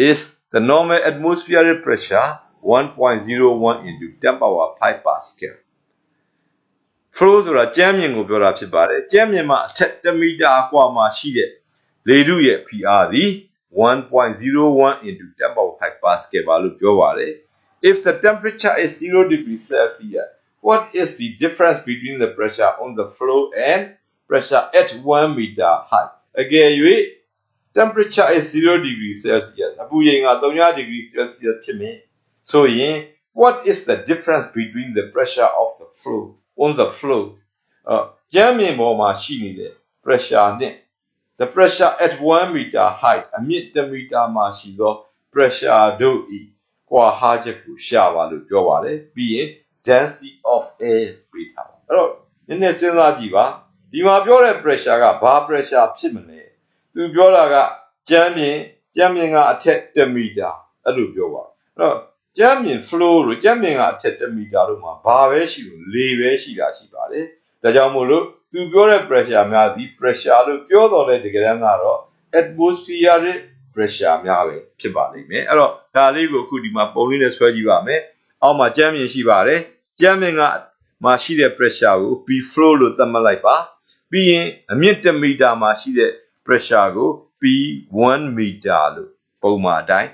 is the normal atmospheric pressure 1.01 into 10 power 5 pascal flow ဆိုတာကြမ်းမြင့်ကိုပြောတာဖြစ်ပါတယ်ကြမ်းမြင့်မှာအထက်1မီတာအကွာမှာရှိတဲ့လေထုရဲ့ဖိအားသည် 1.01 into 10 power 5 pascal ပါလို့ပြောပါတယ် if the temperature is 0 degrees Celsius what is the difference between the pressure on the floor and pressure at 1 meter height အကယ်၍temperature is 0 degrees Celsius အပူချိန်က3 degrees Celsius ဖြစ်မယ်ဆိုရင် what is the difference between the pressure of the floor on the floor ကြမ်းမြင့်ပေါ်မှာရှိနေတဲ့ pressure နဲ့ the pressure at 1 meter height အမြင့်1 meter မှာရှိသော pressure တို့ဤကွာဟချက်ကိုရှာပါလို့ပြောပါတယ်ပြီးရင် density of air ပေးထားပါအဲ့တော့နည်းနည်းစဉ်းစားကြည့်ပါဒီမှာပြောတဲ့ pressure ကဘာ pressure ဖြစ်မလဲသူပြောတာကကြမ်းမြင့်ကအထက်1 meter အဲ့လိုပြောပါအဲ့တော့ကြမ်းမြင့် flow တို့ကြမ်းမြင့်ကအထက်1 meter တို့မှာဘာပဲရှိလို့လေပဲရှိတာရှိပါတယ်ဒါကြောင့်မို့လို့သူပြောတဲ့ pressure များသည် pressure လို့ပြောတော်လဲတကယ်တမ်းကတော့ atmospheric pressure များပဲဖြစ်ပါလိမ့်မယ်အဲ့တော့ဒါလေးကိုအခုဒီမှာပုံလေးနဲ့ဆွဲကြည့်ပါမယ်အောက်မှာကြမ်းမြင့်ရှိပါတယ်ကြမ်းမြင့်ကမှာရှိတဲ့ pressure ကို P flow လို့သတ်မှတ်လိုက်ပါပြီးရင်အမြင့်1 meter မှာရှိတဲ့ pressure ကို P 1 meter လို့ပုံမှန်အတိုင်း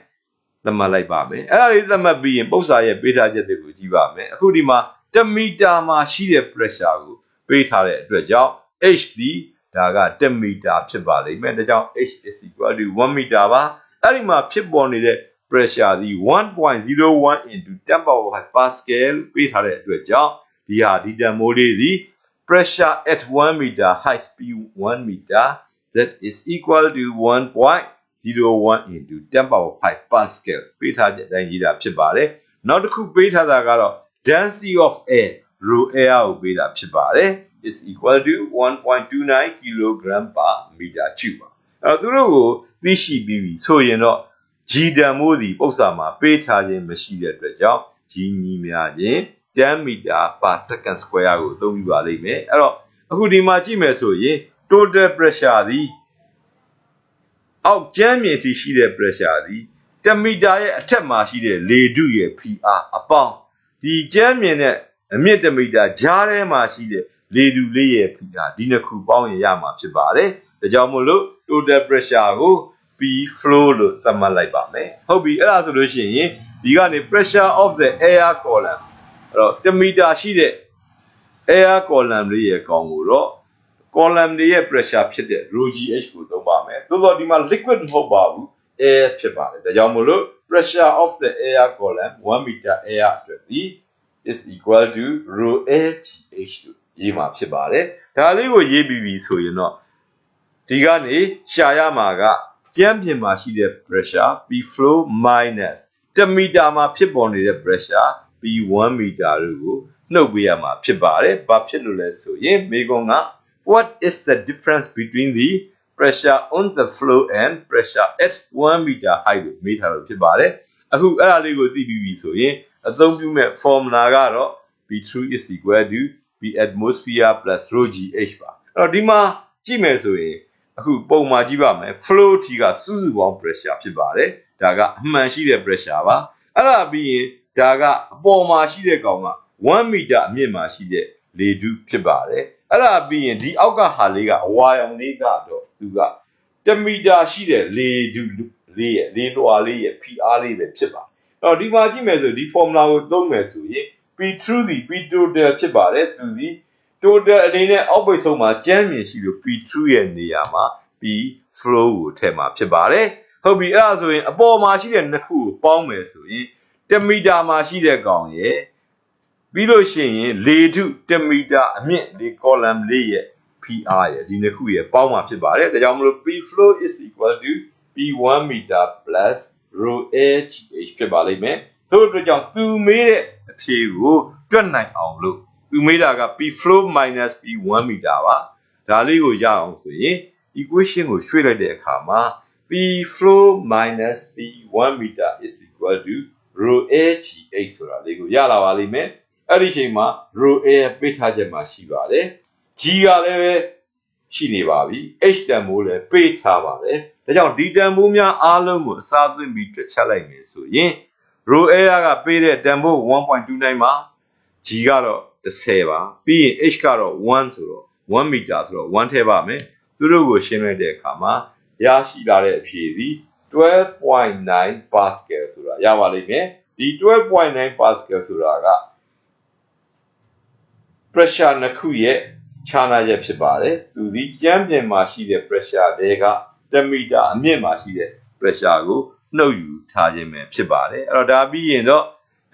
မှတ်လိုက်ပါမယ်အဲ့ဒါလေးသတ်မှတ်ပြီးရင်ပု္ပ္ပာရဲ့ပေးထားချက်တွေကိုကြည့်ပါမယ်အခုဒီမှာ1မီတာမှာရှိတဲ့ pressure ကိုပေးထားတဲ့အတွက်ကြောင့် h ဒီဒါက1မီတာဖြစ်ပါလိမ့်မယ်ဒါကြောင့် h is equal to 1မီတာပါအဲ့ဒီမှာဖြစ်ပေါ်နေတဲ့ pressure ဒီ 1.01 into 10 power 5 pascal ပေးထားတဲ့အတွက်ကြောင့်ဒီဟာဒီတန်မိုးလေးဒီ pressure at 1 meter height p 1 meter that is equal to 1.01 into 10 power 5 pascal ပေးထားတဲ့အတိုင်းရေးတာဖြစ်ပါတယ်နောက်တစ်ခုပေးထားတာကတော့ density of air rho air ကိုပေးတာဖြစ်ပါတယ် is equal to 1.29 kilogram per meter cube ပါအဲ့တော့သူတို့ကိုသိရှိပြီးပြီဆိုရင်တော့ G တန်မိုးဒီပု္ပ္ပာမှာပေးထားခြင်းမရှိတဲ့အတွက်ကြောင့် G ညီမျှခြင်း10 meter per second square ကိုအသုံးပြုပါလိမ့်မယ်အဲ့တော့အခုဒီမှာကြည့်မယ်ဆိုရင် total pressure ဒီအောက်ကျမ်းမြေထိရှိတဲ့ pressure ဒီ10 meter ရဲ့အထက်မှာရှိတဲ့လေထုရဲ့ PR အပေါင်းဒီကျမ်းမြေနဲ့အမြင့်1 meter ကြားထဲမှာရှိတဲ့လေထုလေးရဲ့ PR ဒီနှစ်ခုပေါင်းရင်ရမှာဖြစ်ပါတယ်ဒါကြောင့်မို့လို့ total pressure ကို P flow လို့သတ်မှတ်လိုက်ပါမယ်ဟုတ်ပြီအဲ့ဒါဆိုလို့ရှိရင်ဒီကနေ pressure of the air column အဲ့တော့1 meter ရှိတဲ့ air column လေးရဲ့ကောင်ကိုတော့ column တွေရဲ့ pressure ဖြစ်တဲ့ rho gh ကိုသုံးပါမယ်သို့သော်ဒီမှာ liquid မဟုတ်ပါဘူး air ဖြစ်ပါတယ်ဒါကြောင့်မို့လို့ pressure of the air column 1 meter air အတွက်ဒီ is equal to rho gh လို့ရေးမှာဖြစ်ပါတယ်ဒါလေးကိုရေးပြီးပြီဆိုရင်တော့ဒီကနေရှာရမှာကကျမ်းပြင်မှာရှိတဲ့ pressure P flow minus 1 meter မှာဖြစ်ပေါ်နေတဲ့ pressure P 1 meter တို့ကိုနှုတ်ပေးရမှာဖြစ်ပါတယ်။ဘာဖြစ်လို့လဲဆိုရင်မေကွန်က what is the difference between the pressure on the flow and pressure at 1 meter height လို့မေးထားလို့ဖြစ်ပါတယ်။အခုအဲ့ဒါလေးကိုသိပြီးပြီဆိုရင်အသုံးပြုမဲ့ formula ကတော့ P3 is equal to P atmosphere plus rho gh ပါ။အဲ့တော့ဒီမှာကြည့်မယ်ဆိုရင်အခုပုံမှာကြည့်ပါမယ် flow ထီကစုစုပေါင်း pressure ဖြစ်ပါတယ်ဒါကအမှန်ရှိတဲ့ pressure ပါအဲ့ဒါပြီးရင်ဒါကအပေါ်မှာရှိတဲ့ကောင်က1 meter အမြင့်မှာရှိတဲ့လေထုဖြစ်ပါတယ်အဲ့ဒါပြီးရင်ဒီအောက်ကဟာလေးကအဝါရောင်လေးကတော့သူက1 meter ရှိတဲ့လေထုလေးရဲ့လေလွှာလေးရဲ့ PR လေးပဲဖြစ်ပါတယ်အဲ့တော့ဒီမှာကြည့်မယ်ဆိုဒီ formula ကိုသုံးမယ်ဆိုရင် P true စီ P total ဖြစ်ပါတယ်သူစီtotal အနေနဲ့အောက်ပိတ်ဆုံးမှာကျမ်းမြင်ရှိလို့ P2 ရဲ့နေရာမှာ P flow ကိုထည့်မှာဖြစ်ပါတယ်ဟုတ်ပြီအဲ့ဒါဆိုရင်အပေါ်မှာရှိတဲ့နှစ်ခုကိုပေါင်းမယ်ဆိုရင်1 meter မှာရှိတဲ့ကောင်ရဲ့ပြီးလို့ရှိရင်လေထု1 meter အမြင့်ဒီ column လေးရဲ့ PR ရဲ့ဒီနှစ်ခုရဲ့ပေါင်းမှာဖြစ်ပါတယ်ဒါကြောင့်မလို့ P flow is equal to P1 meter plus rho gh ဖြစ်ပါလိမ့်မယ်သို့အတွက်ကြောင့်သူမေးတဲ့အဖြေကိုတွက်နိုင်အောင်လို့သူမေးတာက P flow minus P 1 meter ပါဒါလေးကိုရအောင်ဆိုရင် equation ကိုရွှေ့လိုက်တဲ့အခါမှာ P flow minus P 1 meter is equal to rho gh ဆိုတာလေးကိုရလာပါလိမ့်မယ်အဲ့ဒီချိန်မှာ rho air ပေးထားချက်မှာရှိပါတယ် G ကလည်းပဲရှိနေပါပြီ H တန်မိုးလည်းပေးထားပါတယ်ဒါကြောင့်ဒီတန်မိုးများအားလုံးကိုအစားသွင်းပြီးတွက်ချက်လိုက်မယ်ဆိုရင် rho air ကပေးတဲ့တန်မိုး 1.29 ပါ G ကတော့10ပါပြီးရင် H ကတော့1ဆိုတော့1 meter ဆိုတော့1ထည့်ပါမယ်သူတို့ကိုရှင်းလိုက်တဲ့အခါမှာရရှိလာတဲ့အဖြေသည် 12.9 pascal ဆိုတာရပါလိမ့်မယ်ဒီ 12.9 pascal ဆိုတာက pressure နှစ်ခုရဲ့ခြားနာချက်ဖြစ်ပါတယ်သူဒီကျမ်းပြင်မှာရှိတဲ့ pressure တွေက1 meter အမြင့်မှာရှိတဲ့ pressure ကိုနှုတ်ယူထားခြင်းပဲဖြစ်ပါတယ်အဲ့တော့ဒါပြီးရင်တော့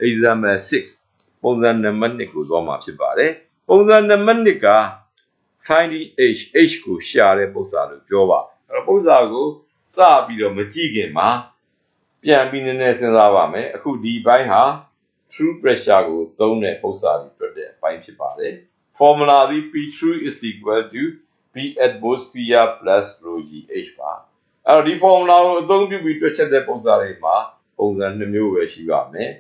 example 6ပုံစံနံပါတ်1ကိုသွားမှာဖြစ်ပါတယ်ပုံစံနံပါတ်1က finding h ကိုရှာတဲ့ပုံစံလို့ပြောပါအဲ့တော့ပုံစံကိုစပြီးတော့မကြည့်ခင်မှာပြန်ပြီးနည်းနည်းစဉ်းစားပါမယ်အခုဒီဘိုင်းဟာ true pressure ကိုသုံးတဲ့ပုံစံကိုတွက်တဲ့အပိုင်းဖြစ်ပါတယ် formula ဒီ P true is equal to P atmosphere plus rho gh ပါအဲ့တော့ဒီ formula ကိုအသုံးပြုပြီးတွက်ချက်တဲ့ပုံစံတွေမှာပုံစံ2မျိုးပဲရှိပါမယ်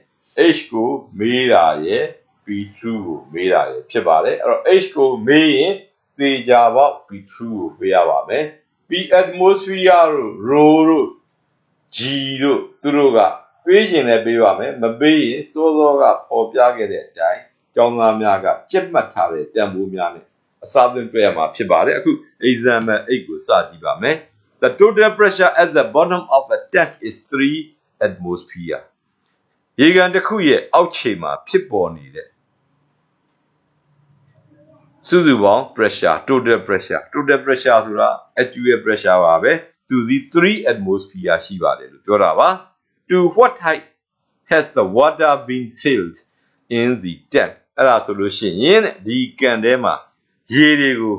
h ကိုမေးတာရဲ့ P true ကိုမေးတာရဲ့ဖြစ်ပါတယ်အဲ့တော့ h ကိုမေးရင်သေချာပေါက် P true ကိုပေးရပါမယ် P atmosphere တို့ rho တို့ G တို့သူတို့ကပေးခြင်းလည်းပေးပါမယ်မပေးရင်စောစောကပေါ်ပြခဲ့တဲ့အတိုင်းကျောင်းသားများကကြက်မှတ်ထားတဲ့တန်ဖိုးများနဲ့အစားသွင်းတွေ့ရမှာဖြစ်ပါတယ်အခု example 8ကိုစကြည့်ပါမယ်The total pressure at the bottom of a tank is 3 atmosphere ရေကန်တစ်ခုရဲ့အောက်ခြေမှာဖြစ်ပေါ်နေတဲ့စုစုပေါင်း pressure total pressure ဆိုတာ actual pressure ပါပဲသူစီ3 atmosphere ရှိပါတယ်လို့ပြောတာပါ to what height has the water been filled in the tank အဲ့ဒါဆိုလို့ရှိရင်ဒီကန်ထဲမှာရေတွေကို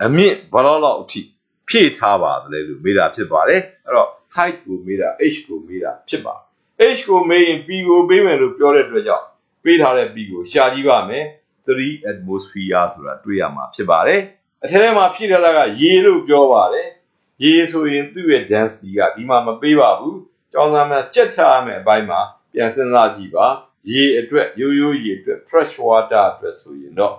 အမြင့်ဘယ်လောက်အထိဖြည့်ထားပါသလဲလို့မေးတာဖြစ်ပါတယ်အဲ့တော့ height ကိုမေးတာ h ကိုမေးတာဖြစ်ပါ h ကိုမေးရင် p ကိုပေးမယ်လို့ပြောတဲ့အတွက်ကြောင့်ပေးထားတဲ့ p ကိုရှာကြည့်ပါမယ်3 atmosphere ဆိုတာတွေ့ရမှာဖြစ်ပါတယ်အထက်ထဲမှာဖြည့်ထားတာကရေလို့ပြောပါတယ်ရေဆိုရင်သူ့ရဲ့ density ကဒီမှာမပေးပါဘူးကျောင်းသားများကြက်ထားရမယ်အပိုင်းမှာပြန်စဉ်းစားကြည့်ပါရေအတွက်ရိုးရေအတွက် fresh water အတွက်ဆိုရင်တော့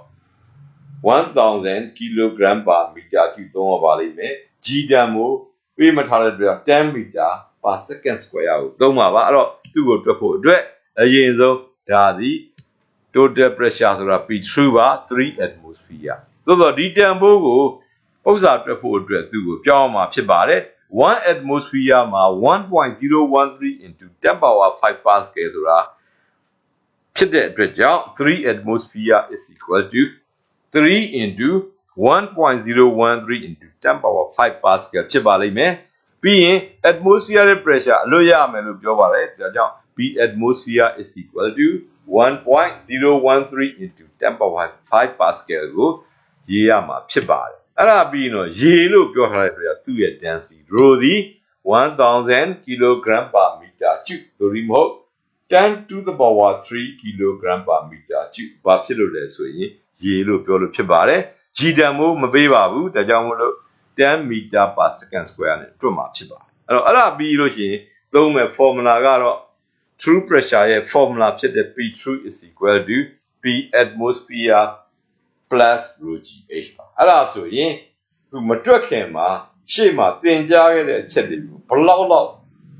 1000 kg per meter ကျူသုံးရပါလိမ့်မယ် G တန်ကိုပေးမထားတဲ့အတွက်10 meter per second square ကိုသုံးပါပါအဲ့တော့သူ့ကိုတွက်ဖို့အတွက်အရင်ဆုံးဒါသည် total pressure ဆိုတာ P true ပါ3 atmosphere သို့သောဒီတန်ဖိုးကိုဥစ္စာတွက်ဖို့အတွက်သူ့ကိုပြောင်းအောင်မှာဖြစ်ပါတယ်1 atmosphere မှာ 1.013 into 10 power 5 pascal ဆိုတာဖြစ်တဲ့အတွက်ကြောင့်3 atmosphere is equal to 3 into 1.013 into 10 power 5 pascal ဖြစ်ပါလိမ့်မယ်ပြီးရင် atmospheric pressure အလွတ်ရမယ်လို့ပြောပါတယ်ဒါကြောင့် P atmosphere is equal to 1.013 into 10 power 5 pascal ကိုရေးရမှာဖြစ်ပါတယ်အဲ့ဒါပြီးရင်တော့ရေလို့ပြောထားတဲ့အတွက်သူ့ရဲ့ density rho သည်1000 kg per meter cube သို့မဟုတ်10 to the power 3 kg per meter cube ဘာဖြစ်လို့လဲဆိုရင်ရေလို့ပြောလို့ဖြစ်ပါတယ် G တန်မိုးမပေးပါဘူးဒါကြောင့်မို့လို့10 meter per second square နဲ့တွက်မှာဖြစ်ပါတယ်အဲ့တော့ပြီးလို့ရှိရင်သုံးမဲ့ formula ကတော့ true pressure ရဲ့ formula ဖြစ်တဲ့ P true is equal to P atmosphere plus rho gh ပါအဲ့ဒါဆိုရင်ခုမတွက်ခင်မှာရှေ့မှာသင်ကြားခဲ့တဲ့အချက်တွေကိုဘလောက်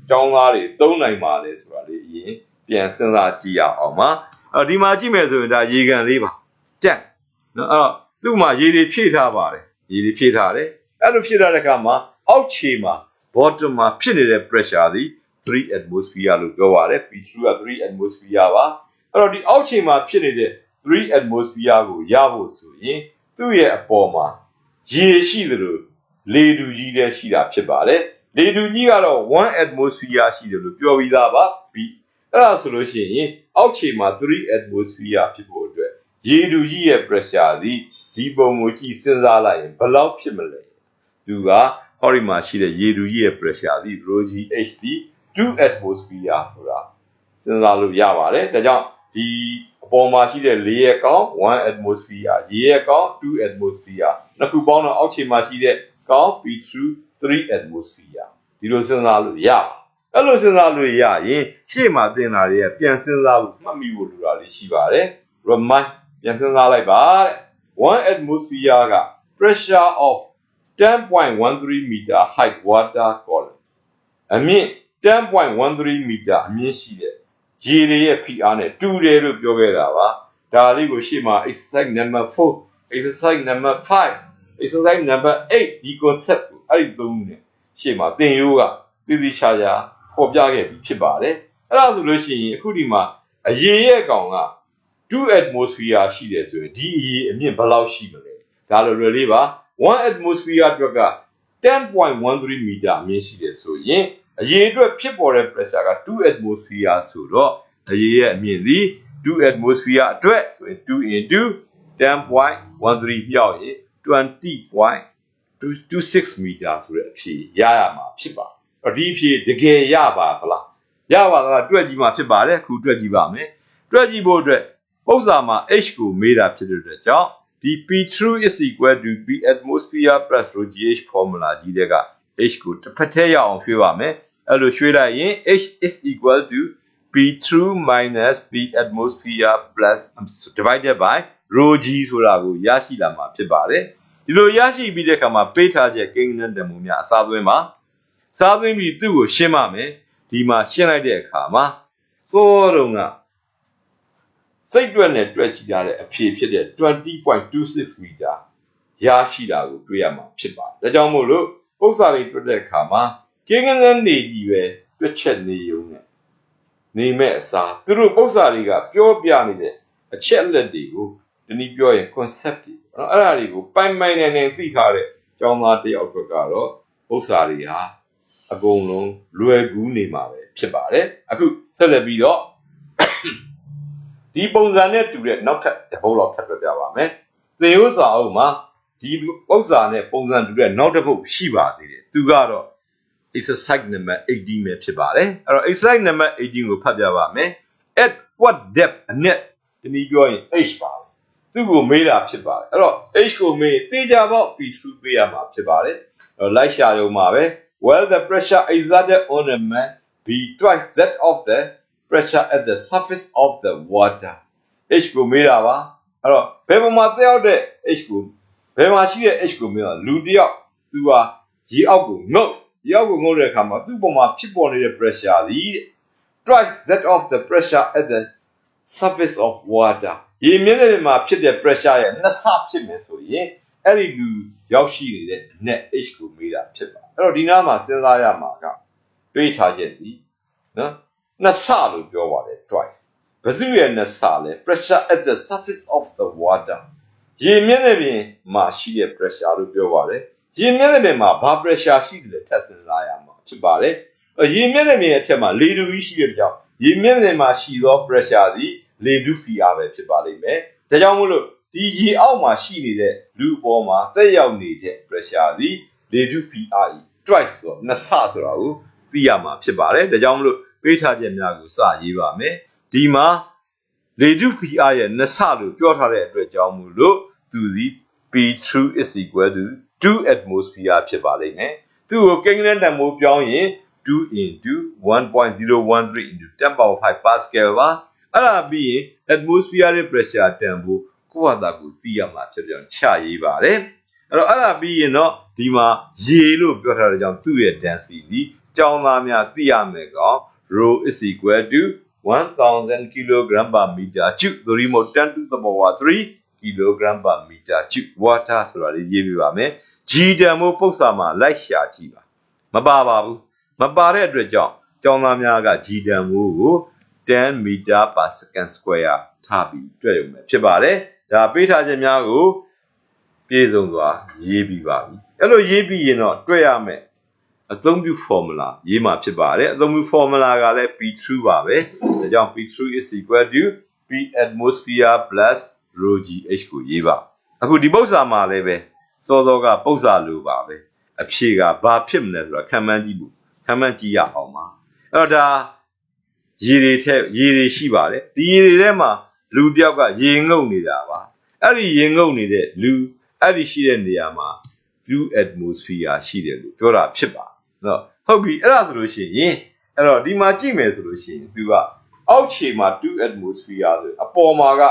ကျောင်းသားတွေသုံးနိုင်ပါလဲဆိုတာလေးအရင်ပြန်စဉ်းစားကြည့်ရအောင်ပါဒီမှာကြည့်မယ်ဆိုရင်ဒါရေကန်လေးပါတက်နော်အဲ့တော့သူ့မှာရေတွေဖြည့်ထားပါတယ်ရေတွေဖြည့်ထားတယ်အဲ့လိုဖြည့်ထားတဲ့အခါမှာအောက်ခြေမှာ bottom မှာဖြစ်နေတဲ့ pressure သည်3 atmosphere လို့ပြောပါတယ်P true က3 atmosphere ပါအဲ့တော့ဒီအောက်ခြေမှာဖြစ်နေတဲ့3 atmosphere ကိုရဖို့ဆိုရင်သူ့ရဲ့အပေါ်မှာရေရှိသလိုလေတူကြီးလည်းရှိတာဖြစ်ပါတယ်လေတူကြီးကတော့1 atmosphere ရှိတယ်လို့ပြောပြီးသားပါပြီးအဲ့ဒါဆိုလို့ရှိရင်အောက်ခြေမှာ3 atmosphere ဖြစ်ဖို့အတွက်ရေတူကြီးရဲ့ pressure သည်ဒီပုံကိုကြည့်စဉ်းစားလိုက်ရင်ဘယ်လောက်ဖြစ်မလဲသူကဟောဒီမှာရှိတဲ့ရေတူကြီးရဲ့ pressure သည် rho gh သည်2 atmosphere ဆိုတာစဉ်းစားလို့ရပါတယ်ဒါကြောင့်ဒီအပေါ်မှာရှိတဲ့လေရဲ့ကောင်1 atmosphere ရေရဲ့ကောင်2 atmosphere နှစ်ခုပေါင်းတော့အောက်ခြေမှာရှိတဲ့ကောင် P true 3 atmosphere ဒီလိုစဉ်းစားလို့ရအဲ့လိုစဉ်းစားလို့ရရင်ရှေ့မှာသင်တာတွေကပြန်စဉ်းစားဖို့မှတ်မိဖို့လိုတာလေးရှိပါတယ် remind ပြန်စဉ်းစားလိုက်ပါတဲ့1 atmosphere က pressure of 10.13 meter height water column အမြင့်10.13 meter အမြင့်ရှိတဲ့ရေတွေရဲ့ဖိအားနဲ့တူတယ်လို့ပြောခဲ့တာပါဒါလေးကိုရှေ့မှာ exercise number 4 exercise number 5 exercise number 8ဒီ concept ကိုအဲ့ဒီသုံးနဲ့ရှေ့မှာသင်ရိုးကသိသိချာချာဖော်ပြခဲ့ပြီးဖြစ်ပါတယ်အဲ့ဒါဆိုလို့ရှိရင်အခုဒီမှာအရေရဲ့ကောင်က2 atmosphere ရှိတယ်ဆိုရင်ဒီအရေအမြင့်ဘယ်လောက်ရှိမလဲဒါလိုလွယ်လေးပါ1 atmosphere အတွက်က 10.13 meter အမြင့်ရှိတယ်ဆိုရင်အရေအတွက်ဖြစ်ပေါ်တဲ့ pressure က2 atmosphere ဆိုတော့အရေရဲ့အမြင့်သည်2 atmosphere အတွက်ဆိုရင်2 into 10.13 မြောက်ရင်20.26 meter ဆိုတဲ့အဖြေရမှာဖြစ်ပါတယ်ဒီအဖြေတကယ်ရပါသလားရပါသလားတွက်ကြည့်မှဖြစ်ပါတယ်အခုတွက်ကြည့်ပါမယ်တွက်ကြည့်ဖို့အတွက်ပုံစံမှာ h ကိုမေးတာဖြစ်တဲ့အတွက်ကြောင့်ဒီ P true is equal to P atmosphere plus rho gh formula ကြီးတဲ့က h ကိုတစ်ဖက်ထဲရအောင်ရွှေ့ပါမယ်အဲ့လိုရွှေ့လိုက်ရင် h is equal to P true minus P atmosphere plus divided by rho g ဆိုတာကိုရရှိလာမှာဖြစ်ပါတယ်ဒီလိုရရှိပြီးတဲ့အခါမှာပေးထားချက်ကိန်းဂဏန်းတန်ဖိုးများအစားသွင်းပါစားသွင်းပြီးသူ့ကိုရှင်းပါမယ်ဒီမှာရှင်းလိုက်တဲ့အခါမှာစောတုန်းကစိတ်တွက်နဲ့တွက်ကြည့်ရတဲ့အဖြေဖြစ်တဲ့ 20.26 meter ရရှိတာကိုတွေ့ရမှာဖြစ်ပါတယ်ဒါကြောင့်မို့လို့ဥစ္စာတွေတွက်တဲ့အခါမှာကိန်းဂဏန်းနေကြီးပဲတွက်ချက်နေုံနဲ့ နေမဲ့အစားသူတို့ပု္ပ္ပစာတွေကပြောပြနေတဲ့အချက်လက်တွေကိုဒီနည်းပြောရင် concept တွေနော်အဲ့ဒါတွေကိုပိုင်ပိုင်နိုင်နိုင်သိထားတဲ့ကျောင်းသားတယောက်အတွက်ကတော့ပု္ပ္ပစာတွေဟာအကုန်လုံးလွယ်ကူးနေမှာပဲဖြစ်ပါတယ်အခုဆက်လက်ပြီးတော့ဒီပုံစံနဲ့တူတဲ့နောက်ထပ်တစ်ပုဒ်လောက်ထပ်ပြပြပါမယ်သင်ရိုးစာအုပ်မှာဒီပု္ပ္ပစာနဲ့ပုံစံတူတဲ့နောက်တစ်ပုဒ်ရှိပါသေးတယ်သူကတော့ exercise number 18ပဲဖြစ်ပါတယ်အဲ့တော့ exercise number 18ကိုဖတ်ပြပါမယ် at what depth အနက်ဒီနည်းပြောရင် h ပါသူ့ကိုမေးတာဖြစ်ပါတယ်အဲ့တော့ h ကိုမေးတေချာပေါက် p2 ပေးရမှာဖြစ်ပါတယ်အဲ့တော့လိုက်ရှာရုံမှာပဲ well the pressure exerted on a man be twice that of the pressure at the surface of the water h ကိုမေးတာပါအဲ့တော့ဘယ်ပုံမှာသက်ရောက်တဲ့ h ကိုဘယ်မှာရှိတဲ့ h ကိုမေးတော့လူတယောက်သူဟာရေအောက်ကိုငုတ်တဲ့အခါမှာသူ့ပုံမှာဖြစ်ပေါ်နေတဲ့ pressure သည် twice that of the pressure at the surface of water ရေမျက်နှာပြင်မှာဖြစ်တဲ့ pressure ရဲ့နှစ်ဆဖြစ်မယ်ဆိုရင်အဲ့ဒီလူရောက်ရှိနေတဲ့အနက် h ကိုမေးတာဖြစ်ပါအဲ့တော့ဒီနားမှာစဉ်းစားရမှာကတွေးထားချက်ဒီနော်နှစ်ဆလို့ပြောပါတယ် twice ဘယ်သူရဲ့နှစ်ဆလဲ pressure at the surface of the water ရေမျက်နှာပြင်မှာရှိတဲ့ pressure လို့ပြောပါတယ်ရေမျက်နှာပြင်မှာဘာ pressure ရှိသလဲထပ်စဉ်းစားရမှာဖြစ်ပါတယ်ရေမျက်နှာပြင်အထက်မှာလေထုကြီးရှိတဲ့ကြောင့်ရေမျက်နှာပြင်မှာရှိသော pressure သည်လေထုဖိအားပဲဖြစ်ပါလိမ့်မယ်ဒါကြောင့်မို့လို့ဒီရေအောက်မှာရှိနေတဲ့လူအပေါ်မှာသက်ရောက်နေတဲ့ pressure သည်လေထုဖိအား twice ဆိုတော့နှစ်ဆဆိုတာကိုသိရမှာဖြစ်ပါတယ်ဒါကြောင့်မို့လို့ပေးထားချက်များကိုစရေးပါမယ်ဒီမှာလေထုဖိအားရဲ့နှစ်ဆလို့ပြောထားတဲ့အတွက်ကြောင့်မို့လို့သူသည် P2 is equal to 2 atmosphere ဖြစ်ပါလိမ့်မယ်သူ့ကိုကိန်းဂဏန်းတန်ဖိုးပြောင်းရင်2 into 1.013 into 10 power 5 pascal ပါအဲ့ဒါပြီးရင် atmosphere ရဲ့ pressure တန်ဖိုးကိုယ့်ဟာသာကိုသိရမှာဖြစ်ကြောင်းချရေးပါတယ်အဲ့တော့အဲ့ဒါပြီးရင်တော့ဒီမှာရေလို့ပြောထားတဲ့ကြောင့်သူ့ရဲ့ density ဒီကျောင်းသားများသိရမယ်ကောင် rho is equal to 1000 kilogram per meter cube သို့ဒီမို့10 to the power 3 kilogram per meter cube water ဆိုတာလေးရေးပြပါမယ် G တန်မို့ပု္ပ္ပစာမှာလိုက်ရှာကြည့်ပါမပါဘူးမပါတဲ့အတွက်ကြောင့်ကျောင်းသားများက G တန်မို့ကို10 meter per second square ထားပြီးတွေ့ရုံပဲဖြစ်ပါတယ်ဒါပေးထားခြင်းများကိုပြည့်စုံစွာရေးပြီးပါပြီအဲ့လိုရေးပြီးရင်တော့တွေ့ရမယ်အသုံးပြု formula ရေးမှာဖြစ်ပါတယ်အသုံးပြု formula ကလည်း P2 ပါပဲဒါကြောင့် P2 is equal to P atmosphere plus rho gh ကိုရေးပါအခုဒီပု္ပ္ပစာမှာလည်းပဲစောစောကပု္ပ္ပစာလိုပါပဲအဖြေကဘာဖြစ်မလဲဆိုတာခံမှန်းကြည့်ရအောင်ပါအဲ့တော့ဒါရေတွေရှိပါတယ်ဒီရေတွေထဲမှာလူတယောက်ကရေငုပ်နေတာပါအဲ့ဒီရေငုပ်နေတဲ့လူအဲ့ဒီရှိတဲ့နေရာမှာ 2 atmosphere ရှိတယ်လို့ပြောတာဖြစ်ပါနော်ဟုတ်ပြီအဲ့ဒါဆိုလို့ရှိရင်အဲ့တော့ဒီမှာကြည့်မယ်ဆိုလို့ရှိရင်သူကအောက်ခြေမှာ2 atmosphere ဆိုအပေါ်မှာက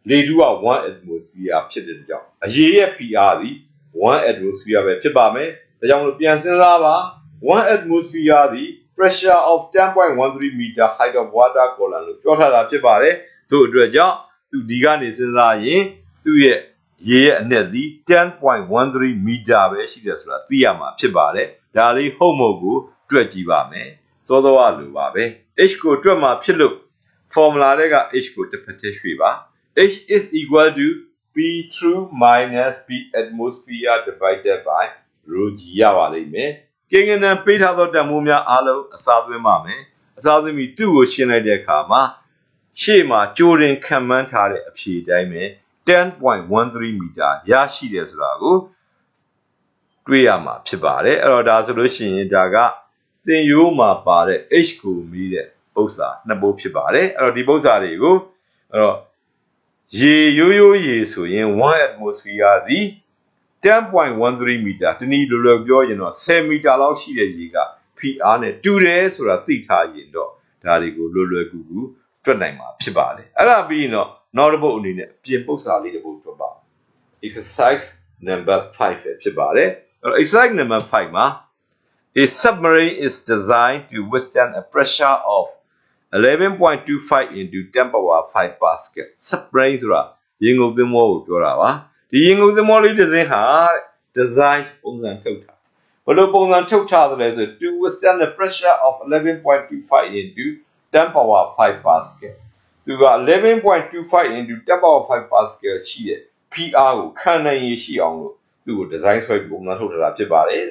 လေထုက1 atmosphere ဖြစ်တဲ့ကြောင့်အရေရဲ့ PR သည်1 atmosphere ပဲဖြစ်ပါမယ်ဒါကြောင့်မလို့ပြန်စဉ်းစားပါ1 atmosphere သည် pressure of 10.13 meter height of water column လို့ပြောထားတာဖြစ်ပါတယ်တို့အတွက်ကြောင့်သူဒီကနေစဉ်းစားရင်သူ့ရဲ့ရေရဲ့အနက်သည် 10.13 meter ပဲရှိတယ်ဆိုတာသိရမှာဖြစ်ပါတယ်ဒါလေးဟုတ်မဟုတ်ကိုတွက်ကြည့်ပါမယ်စောစောကလိုပါပဲ h ကိုတွက်မှာဖြစ်လို့ formula တွေက h ကိုတစ်ဖက်တည်းရွှေ့ပါ h is equal to p2 minus p atmosphere divided by rho g ရပါလိမ့်မယ်ကိန်းဂဏန်းပေးထားသောတန်ဖိုးများအားလုံးအစားသွင်းပါမယ်အစားသွင်းပြီးသူ့ကိုရှင်းလိုက်တဲ့အခါမှာရှေ့မှာကြိုတင်ခံမှန်းထားတဲ့အဖြေတိုင်းပဲ 10.13 meter ရရှိတယ်ဆိုတာကိုတွေ့ရမှာဖြစ်ပါတယ်အဲ့တော့ဒါဆိုလို့ရှိရင်ဒါကသင်ရိုးမှာပါတဲ့ h ကိုမီးတဲ့ပု္ပ္ပစာနှစ်ပုဒ်ဖြစ်ပါတယ်အဲ့တော့ဒီပု္ပ္ပစာတွေကိုအဲ့တော့ရေရိုးရေဆိုရင်1 atmosphere သည် 10.13 meter တနည်းလိုပြောရင်တော့10 meter လောက်ရှိတဲ့ရေက PR နဲ့တူတယ်ဆိုတာသိထားရင်တော့ဒါတွေကိုလွယ်ကူတွက်နိုင်မှာဖြစ်ပါတယ်အဲ့ဒါပြီးရင်တော့နောက်တစ်ပုဒ်အနေနဲ့ပြင်ပု္ပ္ပစာလေးတစ်ပုဒ်တွက်ပါ exercise number 5ပဲဖြစ်ပါတယ်အဲ့တော့ exercise number 5မှာ a submarine is designed to withstand a pressure of 11.25 into 10 power 5 pascal submarine ဆိုတာရေငုပ်သင်္ဘောကိုပြောတာပါဒီရေငုပ်သင်္ဘောလေးတစ်စင်းဟာ design ပုံစံထုတ်ထားဘယ်လိုပုံစံထုတ်ထားသလဲဆို to withstand the pressure of 11.25 into 10 power 5 Pascal သူက 11.25 into 10 power 5 Pascal ရှိတဲ့ PR ကိုခံနိုင်ရရှိအောင်လို့သူ့ကို design ဆွဲပြီးပုံစံထုတ်ထားတာဖြစ်ပါတယ်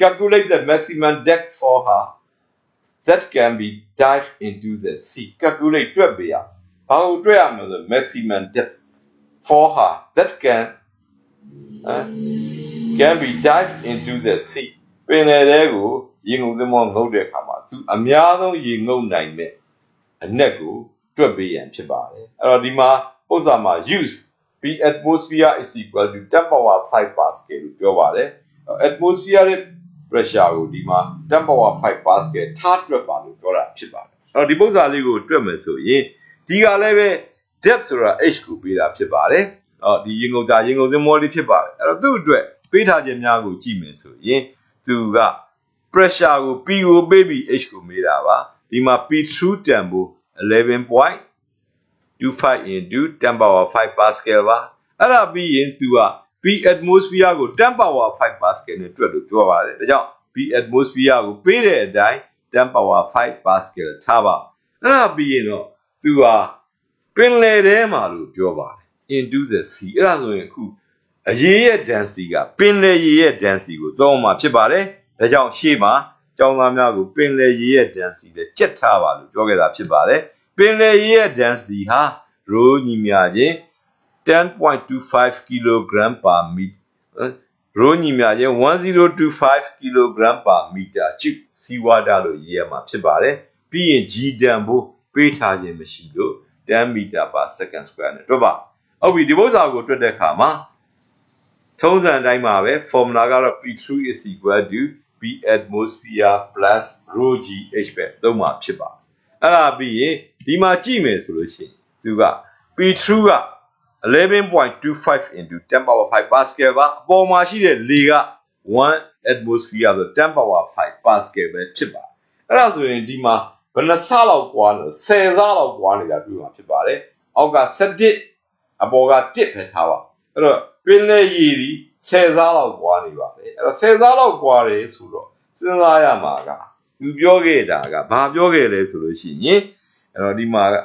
calculate the maximum depth for her that can be dived into the sea calculate တွက်ပေးရဘာကိုတွက်ရမလဲဆို maximum depth for her that can be dived into the sea ပင်လယ်ထဲကိုရေငုံသင်္ဘောငုတ်တဲ့အခါမှာသူအများဆုံးရေငုံနိုင်တဲ့အနက်ကိုတွက်ပေးရန်ဖြစ်ပါတယ်အဲ့တော့ဒီမှာဥစ္စာမှာ use P atmosphere is equal to 10 power 5 Pascal လို့ပြောပါတယ် atmospheric pressure ကိုဒီမှာ10 power 5 Pascal ထားတွက်ပါလို့ပြောတာဖြစ်ပါတယ်အဲ့တော့ဒီပုံစံလေးကိုတွက်မယ်ဆိုရင်ဒီကလည်းပဲ depth ဆိုတာ h ကိုပေးတာဖြစ်ပါတယ်ဒီရေငုံသင်္ဘောလေးဖြစ်ပါတယ်အဲ့တော့သူ့အတွက်ပေးထားခြင်းများကိုကြည့်မယ်ဆိုရင်သူက pressure ကို P ကိုပေးပြီး h ကိုမေးတာပါဒီမှာ P through တန်ဖိုး 11.25 into 10 power 5 Pascal ပါအဲ့ဒါပြီးရင်သူက P atmosphere ကို10 power 5 Pascal နဲ့တွက်လို့ပြောပါတယ်ဒါကြောင့် P atmosphere ကိုပေးတဲ့အတိုင်း10 power 5 Pascal ထားပါအဲ့ဒါပြီးရင်တော့သူကပင်လယ်ထဲမှာလို့ပြောပါတယ် into the sea အဲ့ဒါဆိုရင်အခုအရေးရဲ့ density ကပင်လယ်ရေရဲ့ density ကိုသုံးမှာဖြစ်ပါတယ်ဒါကြောင့်ရှေ့မှာကျောင်းသားများကိုပင်လယ်ရေရဲ့ density နဲ့ကြက်ထားပါလို့ပြောခဲ့တာဖြစ်ပါတယ်ပင်လယ်ရေရဲ့ density ဟာ rho ညီမျှခြင်း 10.25 kg per meter rho ညီမျှခြင်း 1025 kg per meter cube seawater လို့ရေးရမှာဖြစ်ပါတယ်ပြီးရင် g တန်ဖိုးပေးထားခြင်းမရှိလို့10 meter per second square နဲ့တွက်ပါဟုတ်ပြီဒီပုဒ်စာကိုတွက်တဲ့အခါမှာထုံးစံတိုင်းမှာပဲ formula ကတော့ P3 is equal to P atmosphere plus rho g h ပဲသုံးမှာဖြစ်ပါတယ်အဲ့ဒါပြီးရင်ဒီမှာကြည့်မယ်ဆိုလို့ရှိရင်သူက P3 က 11.25 into 10 power 5 Pascal ပါအပေါ်မှာရှိတဲ့လေက1 atmosphere ဆို10 power 5 Pascal ပဲဖြစ်ပါတယ်အဲ့ဒါဆိုရင်ဒီမှာဘယ်နှဆလောက်ကွာလို့10ဆလောက်ကွာနေတာတွေ့မှာဖြစ်ပါတယ်အောက်က17အပေါ်က1ပဲထားပါအဲ့တော့ပင်လယ်ရေဒီ10ဆလောက်ကွာနေပါတယ်အဲ့တော့10ဆလောက်ကွာတယ်ဆိုတော့စဉ်းစားရမှာကသူပြောခဲ့တာကဘာပြောခဲ့လဲဆိုလို့ရှိရင်အဲ့တော့ဒီမှာက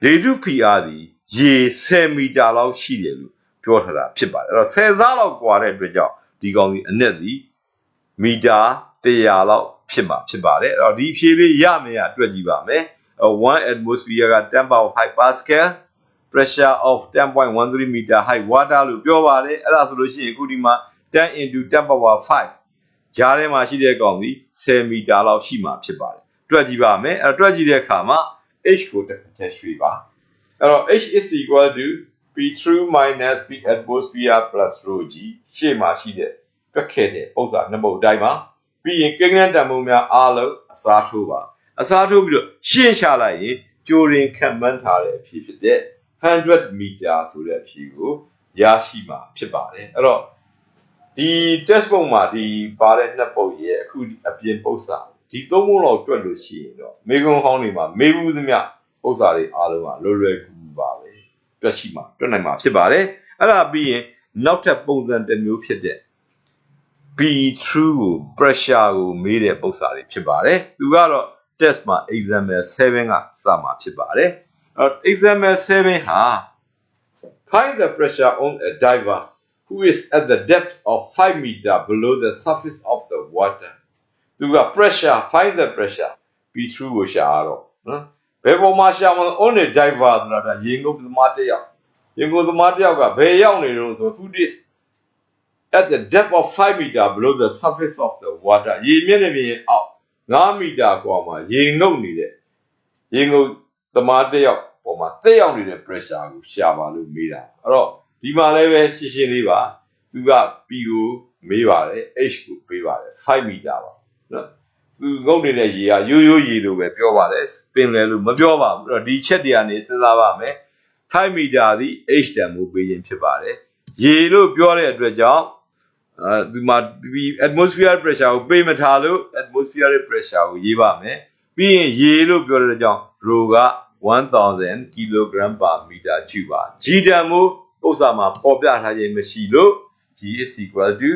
လေထုဖိအားသည်ရေ10မီတာလောက်ရှိတယ်လို့ပြောထားတာဖြစ်ပါတယ်အဲ့တော့10ဆလောက်ကွာတဲ့အတွက်ကြောင့်ဒီကောင်ကြီးအနက်သည်မီတာ100လောက်ဖြစ်မှာဖြစ်ပါတယ်အဲ့တော့ဒီဖြေလေးရမယ်ရတွက်ကြည့်ပါမယ်1 atmosphere က10 power 5 Pascal pressure of 10.13 meter high water လို့ပြောပါတယ်အဲ့ဒါဆိုလို့ရှိရင်အခုဒီမှာ10 into 10 power 5ဂျားထဲမှာရှိတဲ့ကောင်ကြီး10မီတာလောက်ရှိမှာဖြစ်ပါတယ်တွက်ကြည့်ပါမယ်အဲ့တော့တွက်ကြည့်တဲ့အခါမှာ h ကိုတစ်ထည့်ရွှေ့ပါအဲ့တော့ h is equal to p through minus p atmosphere plus rho g ရှေ့မှာရှိတဲ့တွက်ခဲ့တဲ့ပုံစံနှစ်ပုဒ်အတိုင်းပါပြီးရင်ကိန်းဂဏန်းတန်ဖိုးများအားလုံးအစားထိုးပါအစားထိုးပြီးတော့ရှင်းချလိုက်ရင်ကြိုတင်ခံမှန်းထားတဲ့အဖြစ်ဖြစ်တဲ့100 meter ဆိုတဲ့အဖြေကိုရရှိမှာဖြစ်ပါတယ်အဲ့တော့ဒီ test book မှာဒီပါတဲ့နှစ်ပုဒ်ရဲ့အခုအပြင်ပုဒ်စာဒီသုံးပုဒ်လောက်တွက်လို့ရှိရင်တော့မေကွန်ဟောင်းတွေမှာမေးဘူးသမျှပုဒ်စာတွေအားလုံးကလွယ်ကူပါပဲတွက်ရှိမှာတွက်နိုင်မှာဖြစ်ပါတယ်အဲ့ဒါပြီးရင်နောက်ထပ်ပုံစံတစ်မျိုးဖြစ်တဲ့ P through ကို pressure ကိုမေးတဲ့ပုဒ်စာတွေဖြစ်ပါတယ်သူကတော့ test မှာ example 7ကစမှာဖြစ်ပါတယ်example 7ဟာ find the pressure on a diver who is at the depth of 5 meter below the surface of the water သူက pressure find the pressure P through ကိုရှာတော့နော်ဘယ်ပေါ်မှာရှာမလဲ on a diver ဆိုတာရေငုပ်သမားတစ်ယောက်ကဘယ်ရောက်နေလို့ဆို who is at the depth of 5 meter below the surface of the water ရေမျက်နှာပြင်အောက်5 meter กว่าမှာရေငုပ်နေတဲ့ရေငုပ်သမားတစ်ယောက်ပေါ်မှာတက်ရောက်နေတဲ့ pressure ကိုရှာပါလို့မေးတာအဲ့တော့ဒီမှာလည်းပဲရှင်းရှင်းလေးပါသူက P ကိုမေးပါတယ် H ကိုပေးပါတယ်5 meter ပါနော်သူငုပ်နေတဲ့ရေကရိုးရိုးရေလို့ပဲပြောပါတယ်ပင်လယ်လို့မပြောပါဘူးအဲ့တော့ဒီချက်တွေကနေစဉ်းစားပါမယ်5 meter သည် H တန်ကိုပေးခြင်းဖြစ်ပါတယ်ရေလို့ပြောတဲ့အတွက်ကြောင့်ဒီမှာ atmosphere pressure ကိုပေးမထားလို့ atmospheric pressure ကိုရေးပါမယ်ပြီးရင်ရေလို့ပြောတဲ့ကြောင့် rho က1000 kg per meter cube ပါ g တန်မို့ဥစ္စာမှာပေါ်ပြထားခြင်းမရှိလို့ g is equal to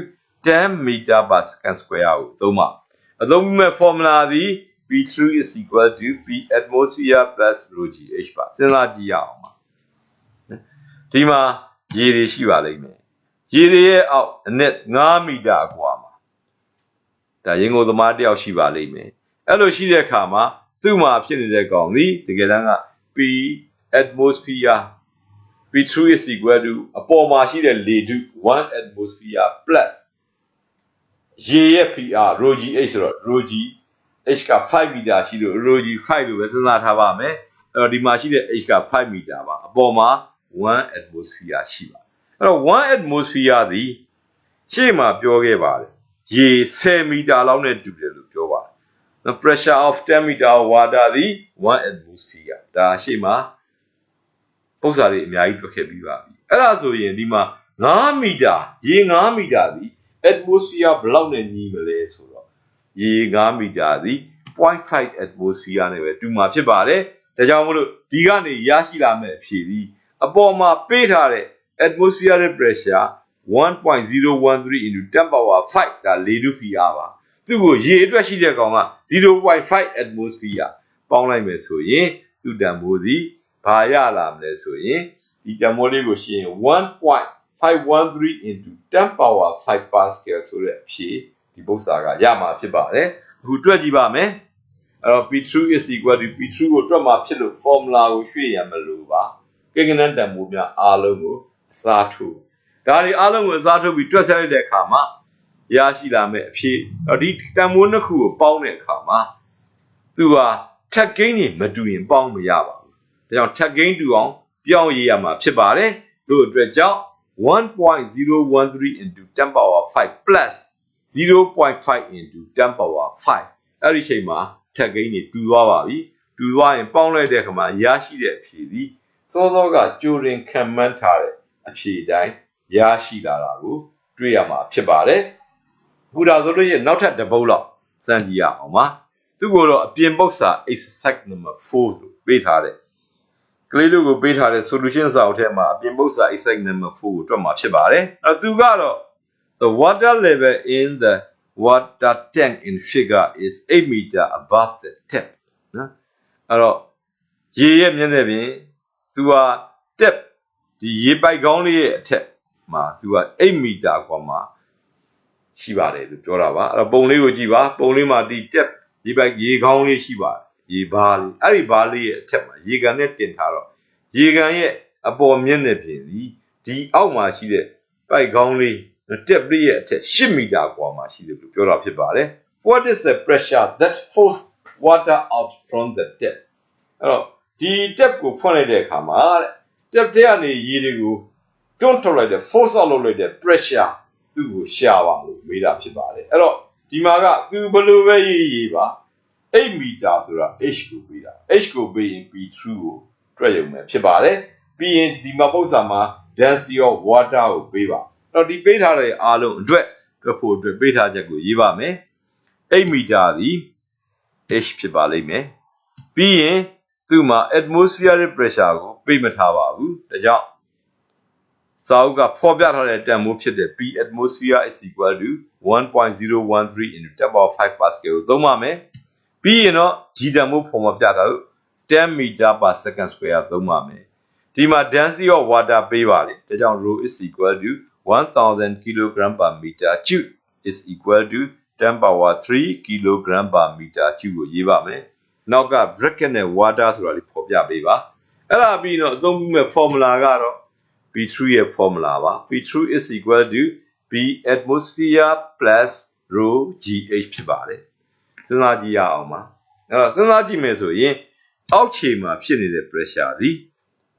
10 meter per second square ကိုသုံးပါ အသုံးပြုမဲ့ formula သည် P3 is equal to P atmosphere plus rho g h ပါစဉ်းစားကြည့်ရအောင်ပါဒီမှာရေတွေရှိပါလိမ့်မယ်ရေတွေရဲ့အောက်အနက်9မီတာအကွာမှာဒါရင်ကုန်သမားတယောက်ရှိပါလိမ့်မယ်အဲ့လိုရှိတဲ့အခါမှာသူ့မှာဖြစ်နေတဲ့ကောင်သည်တကယ်တမ်းက P atmosphere P3 is equal to အပေါ်မှာရှိတဲ့လေထု1 atmosphere plus ရေရဲ့ PR rho g h ဆိုတော့ rho g h က5မီတာရှိလို့ rho g 5လို့ပဲစဉ်းစားထားပါမယ်အဲ့တော့ဒီမှာရှိတဲ့ h က5မီတာပါအပေါ်မှာ1 atmosphere ရှိပါအဲ့တော့1 atmosphere သည်ရှေ့မှာပြောခဲ့ပါတယ်ရေ10မီတာလောက်နဲ့တူတယ်လို့ပြောပါတယ် The pressure of 10 meter of water သည်1 atmosphere ဒါရှေ့မှာပုံစံတွေအများကြီးတွေ့ခဲ့ပြီးပါပြီအဲ့ဒါဆိုရင်ဒီမှာ9မီတာရေ9မီတာသည် atmosphere ဘယ်လောက်နဲ့ညီမလဲဆိုတော့ရေ9မီတာသည် 0.5 atmosphere နဲ့ပဲတူမှာဖြစ်ပါတယ်ဒါကြောင့်မလို့ဒီကနေရရှိလာမယ့်အဖြေသည်အပေါ်မှာပေးထားတဲ့ atmospheric pressure 1.013 into 10 power 5ဒါလေထု PR ပါသူ့ကိုရေအတွက်ရှိတဲ့ကောင်က 0.5 atmosphere ပေါင်းလိုက်မယ်ဆိုရင်သူ့တန်ဖိုးသည်ဘာရလာမလဲဆိုရင်ဒီတန်ဖိုးလေးကိုရှင်း1.513 into 10 power 5 pascal ဆိုတဲ့အဖြေဒီပု္ပ္ပစာကရမှာဖြစ်ပါတယ်အခုတွက်ကြည့်ပါမယ်အဲ့တော့ P3 is equal to P3 ကိုတွက်မှာဖြစ်လို့ formula ကိုရွှေ့ရမလို့ပါကိန်းဂဏန်းတန်ဖိုးများအားလုံးကိုအစားထိုးဒါတွေအားလုံးကိုအစားထိုးပြီးတွက်ဆက်လိုက်တဲ့အခါမှာရရှိလာမယ့်အဖြေဒီတန်ဖိုးနှစ်ခုကိုပေါင်းတဲ့အခါမှာသူဟာထက်ကိန်းတွေမတူရင်ပေါင်းမရပါဘူးဒါကြောင့်ထက်ကိန်းတူအောင်ပြောင်းရေးရမှာဖြစ်ပါတယ်သို့အတွက်ကြောင့် 1.013 into 10 power 5 plus 0.5 into 10 power 5အဲ့ဒီချိန်မှာထက်ကိန်းတွေတူသွားပါပြီတူသွားရင်ပေါင်းလိုက်တဲ့အခါမှာရရှိတဲ့အဖြေသည်စောစောကကြိုတင်ခံမှန်းထားတဲ့အဖြေတိုင်းရရှိလာတာကိုတွေ့ရမှာဖြစ်ပါတယ်ခုဒါဆိုလို့ရနောက်ထပ်တစ်ပုဒ်လောက်စမ်းကြည့်ရအောင်ပါသူကိုတော့အပြင်ပု္ပ္ပစာ exercise number 4ဆိုပေးထားတယ်ကလေးတို့ကိုပေးထားတဲ့ solution စာအုပ်ထဲမှာအပြင်ပု္ပ္ပစာ exercise number 4ကိုတွက်မှာဖြစ်ပါတယ်သူကတော့ the water level in the water tank in figure is 8 meter above the tap နော်အဲ့တော့ရေရဲ့မျက်နှာပြင်သူက tap ဒီရေပိုက်ကောင်းလေးရဲ့အထက်မှာသူက8မီတာကွာမှာရှိပါတယ်လို့ပြောတာပါအဲ့တော့ပုံလေးကိုကြည့်ပါပုံလေးမှာဒီ tap ရေပိုက်ရေကောင်းလေးရှိပါတယ်ရေဘားလေးအဲ့ဒီဘားလေးရဲ့အထက်မှာရေကန်နဲ့တင်ထားတော့ရေကန်ရဲ့အပေါ်မျက်နှာပြင်ဒီအောက်မှာရှိတဲ့ပိုက်ကောင်းလေး tap လေးရဲ့အထက်8မီတာကွာမှာရှိတယ်လို့ပြောတာဖြစ်ပါတယ် What is the pressure that force water out from the tap အဲ့တော့ဒီ tap ကိုဖွင့်လိုက်တဲ့အခါမှာတဲ့ tap ထဲကနေရေတွေကိုတွန်းထုတ်လိုက်တဲ့ force out လုပ်လိုက်တဲ့ pressure သူ့ကိုရှာပါလို့မေးတာဖြစ်ပါတယ်အဲ့တော့ဒီမှာကသူဘယ်လိုပဲရေးပါ8မီတာဆိုတာ h ကိုပေးတာ h ကိုပေးရင် P3 ကိုတွက်ရုံပဲဖြစ်ပါတယ်ပြီးရင်ဒီမှာပု္ပ္ပစာမှာ density of water ကိုပေးပါအဲ့တော့ဒီပေးထားတဲ့အားလုံးအတွက်တွက်ဖို့အတွက်ပေးထားချက်ကိုရေးပါမယ်8မီတာသည် h ဖြစ်ပါလိမ့်မယ်ပြီးရင်သူ့မှာ atmospheric pressure ကိုပေးမထားပါဘူးဒါကြောင့်စာအုပ်ကဖော်ပြထားတဲ့တန်ဖိုးဖြစ်တဲ့ P atmosphere is equal to 1.013 into 10 power 5 pascal ကိုသုံးပါမယ်ပြီးရင်တော့ G တန်ဖိုးဖော်ပြထားလို့10 meter per second square သုံးပါမယ်ဒီမှာ density of water ပေးပါလေဒါကြောင့် rho is equal to 1000 kg per meter cube is equal to 10 power 3 kg per meter cube ကိုရေးပါမယ်နောက်က bracket နဲ့ water ဆိုတာလေးဖော်ပြပေးပါအဲ့ဒါပြီးတော့အသုံးပြုမဲ့ formula ကတော့ P3 ရဲ့ formula ပါ P3 is equal to P atmosphere plus rho gh ဖြစ်ပါတယ်စဉ်းစားကြည့်ရအောင်ပါအဲ့တော့စဉ်းစားကြည့်မယ်ဆိုရင်အောက်ခြေမှာဖြစ်နေတဲ့ pressure သည်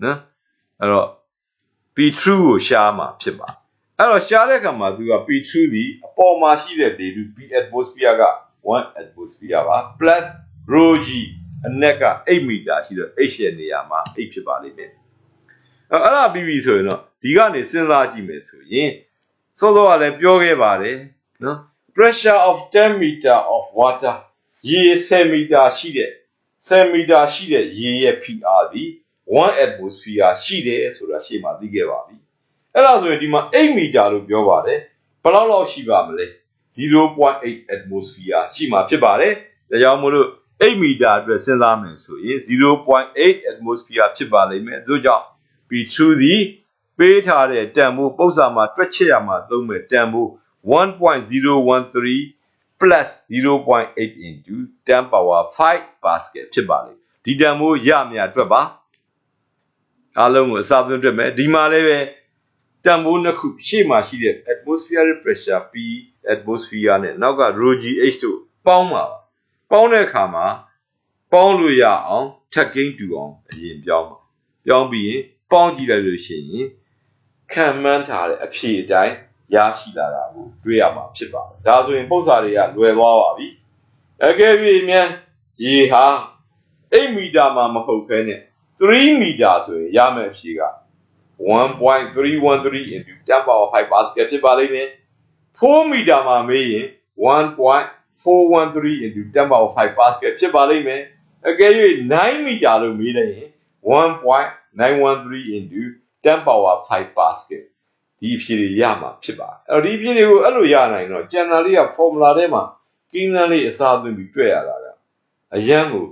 နော်အဲ့တော့ P3 ကိုရှားမှာဖြစ်ပါအဲ့တော့ရှားတဲ့အခါမှာသူက P3 သည်အပေါ်မှာရှိတဲ့လေထု P atmosphere က1 atmosphere ပါ plus rho g အနက်က8မီတာရှိတော့ h ရဲ့နေရာမှာ8ဖြစ်ပါလိမ့်မယ်အဲ့ဒါပြီးပြီဆိုရင်တော့ဒီကနေစဉ်းစားကြည့်မယ်ဆိုရင်စောစောကလည်းပြောခဲ့ပါတယ်နော် pressure of 10 meter of water ရေ10မီတာရှိတဲ့10မီတာရှိတဲ့ရေရဲ့ PR သည်1 atmosphere ရှိတယ်ဆိုတာရှေ့မှာသိခဲ့ပါပြီအဲ့ဒါဆိုရင်ဒီမှာ8မီတာလို့ပြောပါတယ်ဘယ်လောက်လောက်ရှိပါမလဲ 0.8 atmosphere ရှိမှာဖြစ်ပါတယ်ဒါကြောင့်မို့လို့8 meter အတွက်စဉ်းစားမယ်ဆိုရင်0.8 atmosphere ဖြစ်ပါလိမ့်မယ်တို့ကြောင့် P2 သည်ပေးထားတဲ့တန်ဖိုးပု္ပ္ပာမှာတွက်ချက်ရမှာသုံးမဲ့တန်ဖိုး 1.013 plus 0.8 into 10 power 5 basket ဖြစ်ပါလိမ့်ဒီတန်ဖိုးရမြအတွက်ပါအားလုံးကိုအစားသွင်းတွက်မယ်ဒီမှာလည်းပဲတန်ဖိုးနှစ်ခုရှေ့မှာရှိတဲ့ atmospheric pressure P atmosphere နဲ့နောက်က rho g h တို့ပေါင်းပါပေါင်းတဲ့အခါမှာပေါင်းလို့ရအောင်ထပ်ကိန်းတူအောင်အရင်ပြောင်းပြီးရင်ပေါင်းကြည့်လိုက်လို့ရှိရင်ခံမှန်းထားတဲ့အဖြေအတိုင်းရရှိလာတာကိုတွေ့ရမှာဖြစ်ပါတယ်ဒါဆိုရင်ပု္ပ္ပာတွေကလွယ်သွားပါပြီအကယ်၍မြန်ရေဟာ8 မီတာမှမဟုတ်ဘဲနဲ့3 မီတာဆိုရင်ရမယ့်အဖြေက 1.313 into 10 power 5 basket ဖြစ်ပါလိမ့်မယ်4 မီတာမှာမေးရင် 1.413 into 10 power 5 basket ဖြစ်ပါလိမ့်မယ်အကယ်၍9 မီတာလို့မေးလိုက်ရင် 1.913 into 10 power 5 basket ဒီအဖြေတွေရမှာဖြစ်ပါတယ်အဲ့တော့ဒီအဖြေတွေကိုအဲ့လိုရနိုင်တော့ကျန်တာလေးက formula ထဲမှာကိန်းလန်းလေးအစားသွင်းပြီးတွေ့ရတာကအရန်ကို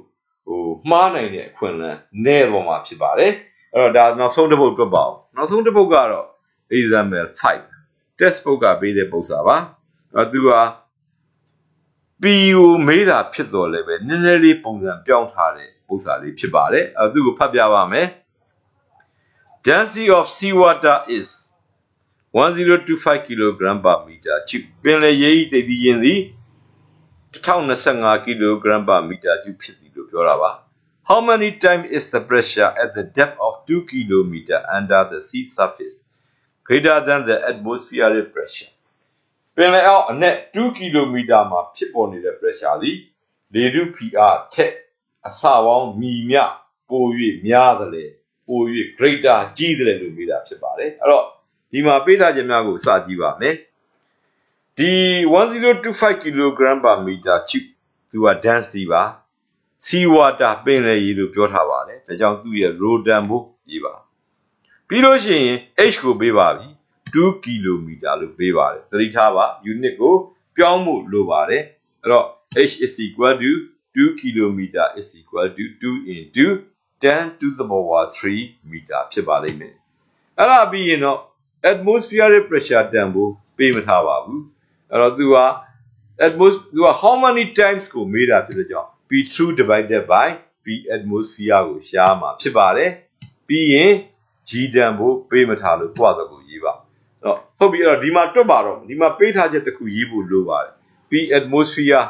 မှားနိုင်တဲ့အခွင့်အလမ်းနည်းပေါ်မှာဖြစ်ပါတယ်အဲ့တော့ဒါနောက်ဆုံးတစ်ပုဒ်တွက်ပါအောင်နောက်ဆုံးတစ်ပုဒ်ကတော့ example 5 textbook ကပေးတဲ့ပု္ပ္ပာပါအဲ့သူက P ကိုမေးတာဖြစ်တော်လဲပဲနည်းနည်းလေးပုံစံပြောင်းထားတဲ့ပု္ပ္ပာလေးဖြစ်ပါတယ်အဲ့သူကိုဖတ်ပြပါမယ် density of seawater is 1025 kg per meter cube ပင်လယ်ရေ၏သိပ်သည်းခြင်းသည်1025 kg per meter cube ဖြစ်သည်လို့ပြောတာပါ How many times is the pressure at the depth of 2 km under the sea surface greater than the atmospheric pressure ပင်လယ်အောက်အနက်2 km မှာဖြစ်ပေါ်နေတဲ့ pressure သည်လေထုဖိအားထက်အဆပေါင်းမီမျှပို၍များသလဲပို၍ greater ကြီးသလဲလို့မေးတာဖြစ်ပါတယ်အဲ့တော့ဒီမှာပေးထားခြင်းများကိုစကြည့်ပါမယ်ဒီ1025 kg per meter cube သူက density ပါ sea water ပင်လယ်ရေလို့ပြောထားပါတယ်ဒါကြောင့်သူ့ရဲ့ rho တန်ဖိုးရေးပါပြီးလို့ရှိရင် h ကိုပေးပါပြီ2 km လို့ပေးပါတယ်သတိထားပါ unit ကိုပြောင်းဖို့လိုပါတယ်အဲ့တော့ h is equal to 2 km is equal to 2 into 10 to the power 3 meter ဖြစ်ပါလိမ့်မယ်အဲ့ဒါပြီးရင်တော့ atmospheric pressure တန်ဖိုးပေးမထားပါဘူးအဲ့တော့သူက how many times ကိုမေးတာဖြစ်တဲ့ကြောင့် P2 divided by P atmosphere ကိုရှားမှာဖြစ်ပါတယ်ပြီးရင် G တန်ဖိုးပေးမထားလို့တွားတော့ကိုရေးပါတော့ဟုတ်ပြီအဲ့တော့ဒီမှာတွက်ပါတော့ဒီမှာပေးထားချက်တစ်ခုရေးဖို့လိုပါတယ် P atmosphere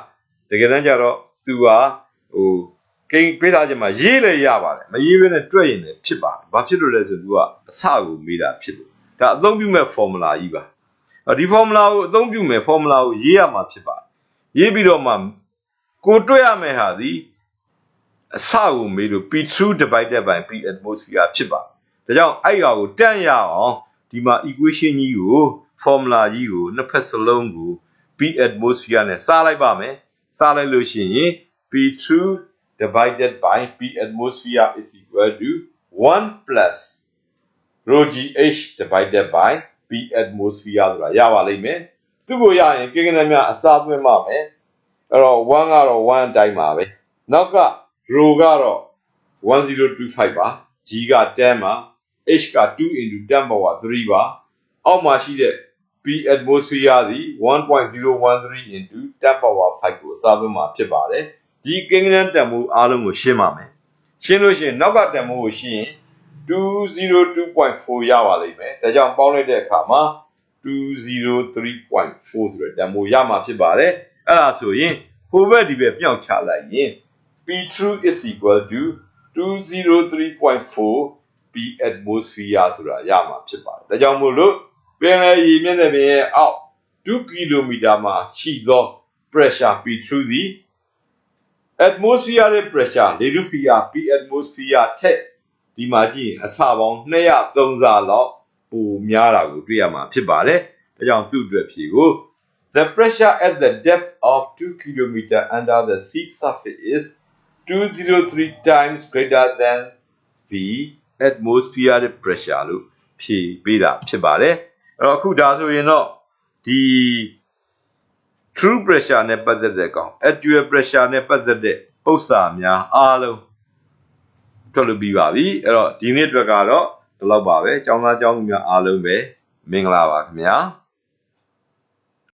တကယ်တမ်းကျတော့သူကကိန်းပေးထားချက်မှာရေးလည်းရပါတယ်မရေးဘဲနဲ့တွက်ရင်လည်းဖြစ်ပါတယ်ဘာဖြစ်လို့လဲဆိုသူကအစကိုမေးတာဖြစ်လို့ဒါအသုံးပြုမဲ့ formula ကြီးပါဒီ formula ကိုအသုံးပြုမဲ့ formula ကိုရေးရမှာဖြစ်ပါတယ်ရေးပြီးတော့မှကိုတွက်ရမယ့်ဟာဒီအစကိုမေးလို့ P2 divided by P atmosphere ဖြစ်ပါတယ်ဒါကြောင့်အဲ့ဟာကိုတန့်ရအောင်ဒီမှာ equation ကြီးကို formula ကြီးကိုနှစ်ဖက်စလုံးကို P atmosphere နဲ့စားလိုက်ပါမယ်စားလိုက်လို့ရှိရင် P2 divided by P atmosphere is equal to 1 plus rho gh divided by P atmosphere ဆိုတာရပါလိမ့်မယ်သူ့ကိုရရင်ကိန်းဂဏန်းများအစားသွင်းပါမယ်အဲ့တော့1ကတော့1အတိုင်းပါပဲနောက်က rho ကတော့1025ပါ g က10ပါ h က2 into 10 power 3ပါအောက်မှာရှိတဲ့ P atmosphere သည် 1.013 into 10 power 5ကိုအစားသွင်းမှာဖြစ်ပါတယ်ဒီကိန်းဂဏန်းတန်ဖိုးအားလုံးကိုရှင်းပါမယ်ရှင်းလို့ရှိရင်နောက်ကတန်ဖိုးကိုရှင်းရင်202.4ရပါလိမ့်မယ်ဒါကြောင့်ပေါင်းလိုက်တဲ့အခါမှာ203.4ဆိုတဲ့တန်ဖိုးရမှာဖြစ်ပါတယ်အဲ့ဒါဆိုရင်ဟိုဘက်ဒီဘက်ပြောင်းချလိုက်ရင် P2 is equal to 203.4 P atmosphere ဆိုတာရမှာဖြစ်ပါတယ်ဒါကြောင့်မို့လို့ပင်လယ်ရေမျက်နှာပြင်ရဲ့အောက်2 km မှာရှိသော pressure P2 သည် atmospheric pressure လေထုဖိအား P atmosphere ထက်ဒီမှာကြည့်ရင်အဆပေါင်း203ဆလောက်ပိုများတာကိုတွေ့ရမှာဖြစ်ပါတယ်ဒါကြောင့်သူ့အတွက်ဖြေကို The pressure at the depth of 2 km under the sea surface is 203 times greater than the atmospheric pressure လို့ဖြေပေးတာဖြစ်ပါတယ်အဲ့တော့အခုဒါဆိုရင်တော့ဒီ true pressure နဲ့ပတ်သက်တဲ့ကောင် actual pressure နဲ့ပတ်သက်တဲ့ပု္ပ္ပစာများအားလုံးထုတ်လုပ်ပြီးပါပြီအဲ့တော့ဒီနေ့အတွက်ကတော့ဒီလောက်ပါပဲကျောင်းသားကျောင်းသူများအားလုံးပဲမင်္ဂလာပါခင်ဗျာ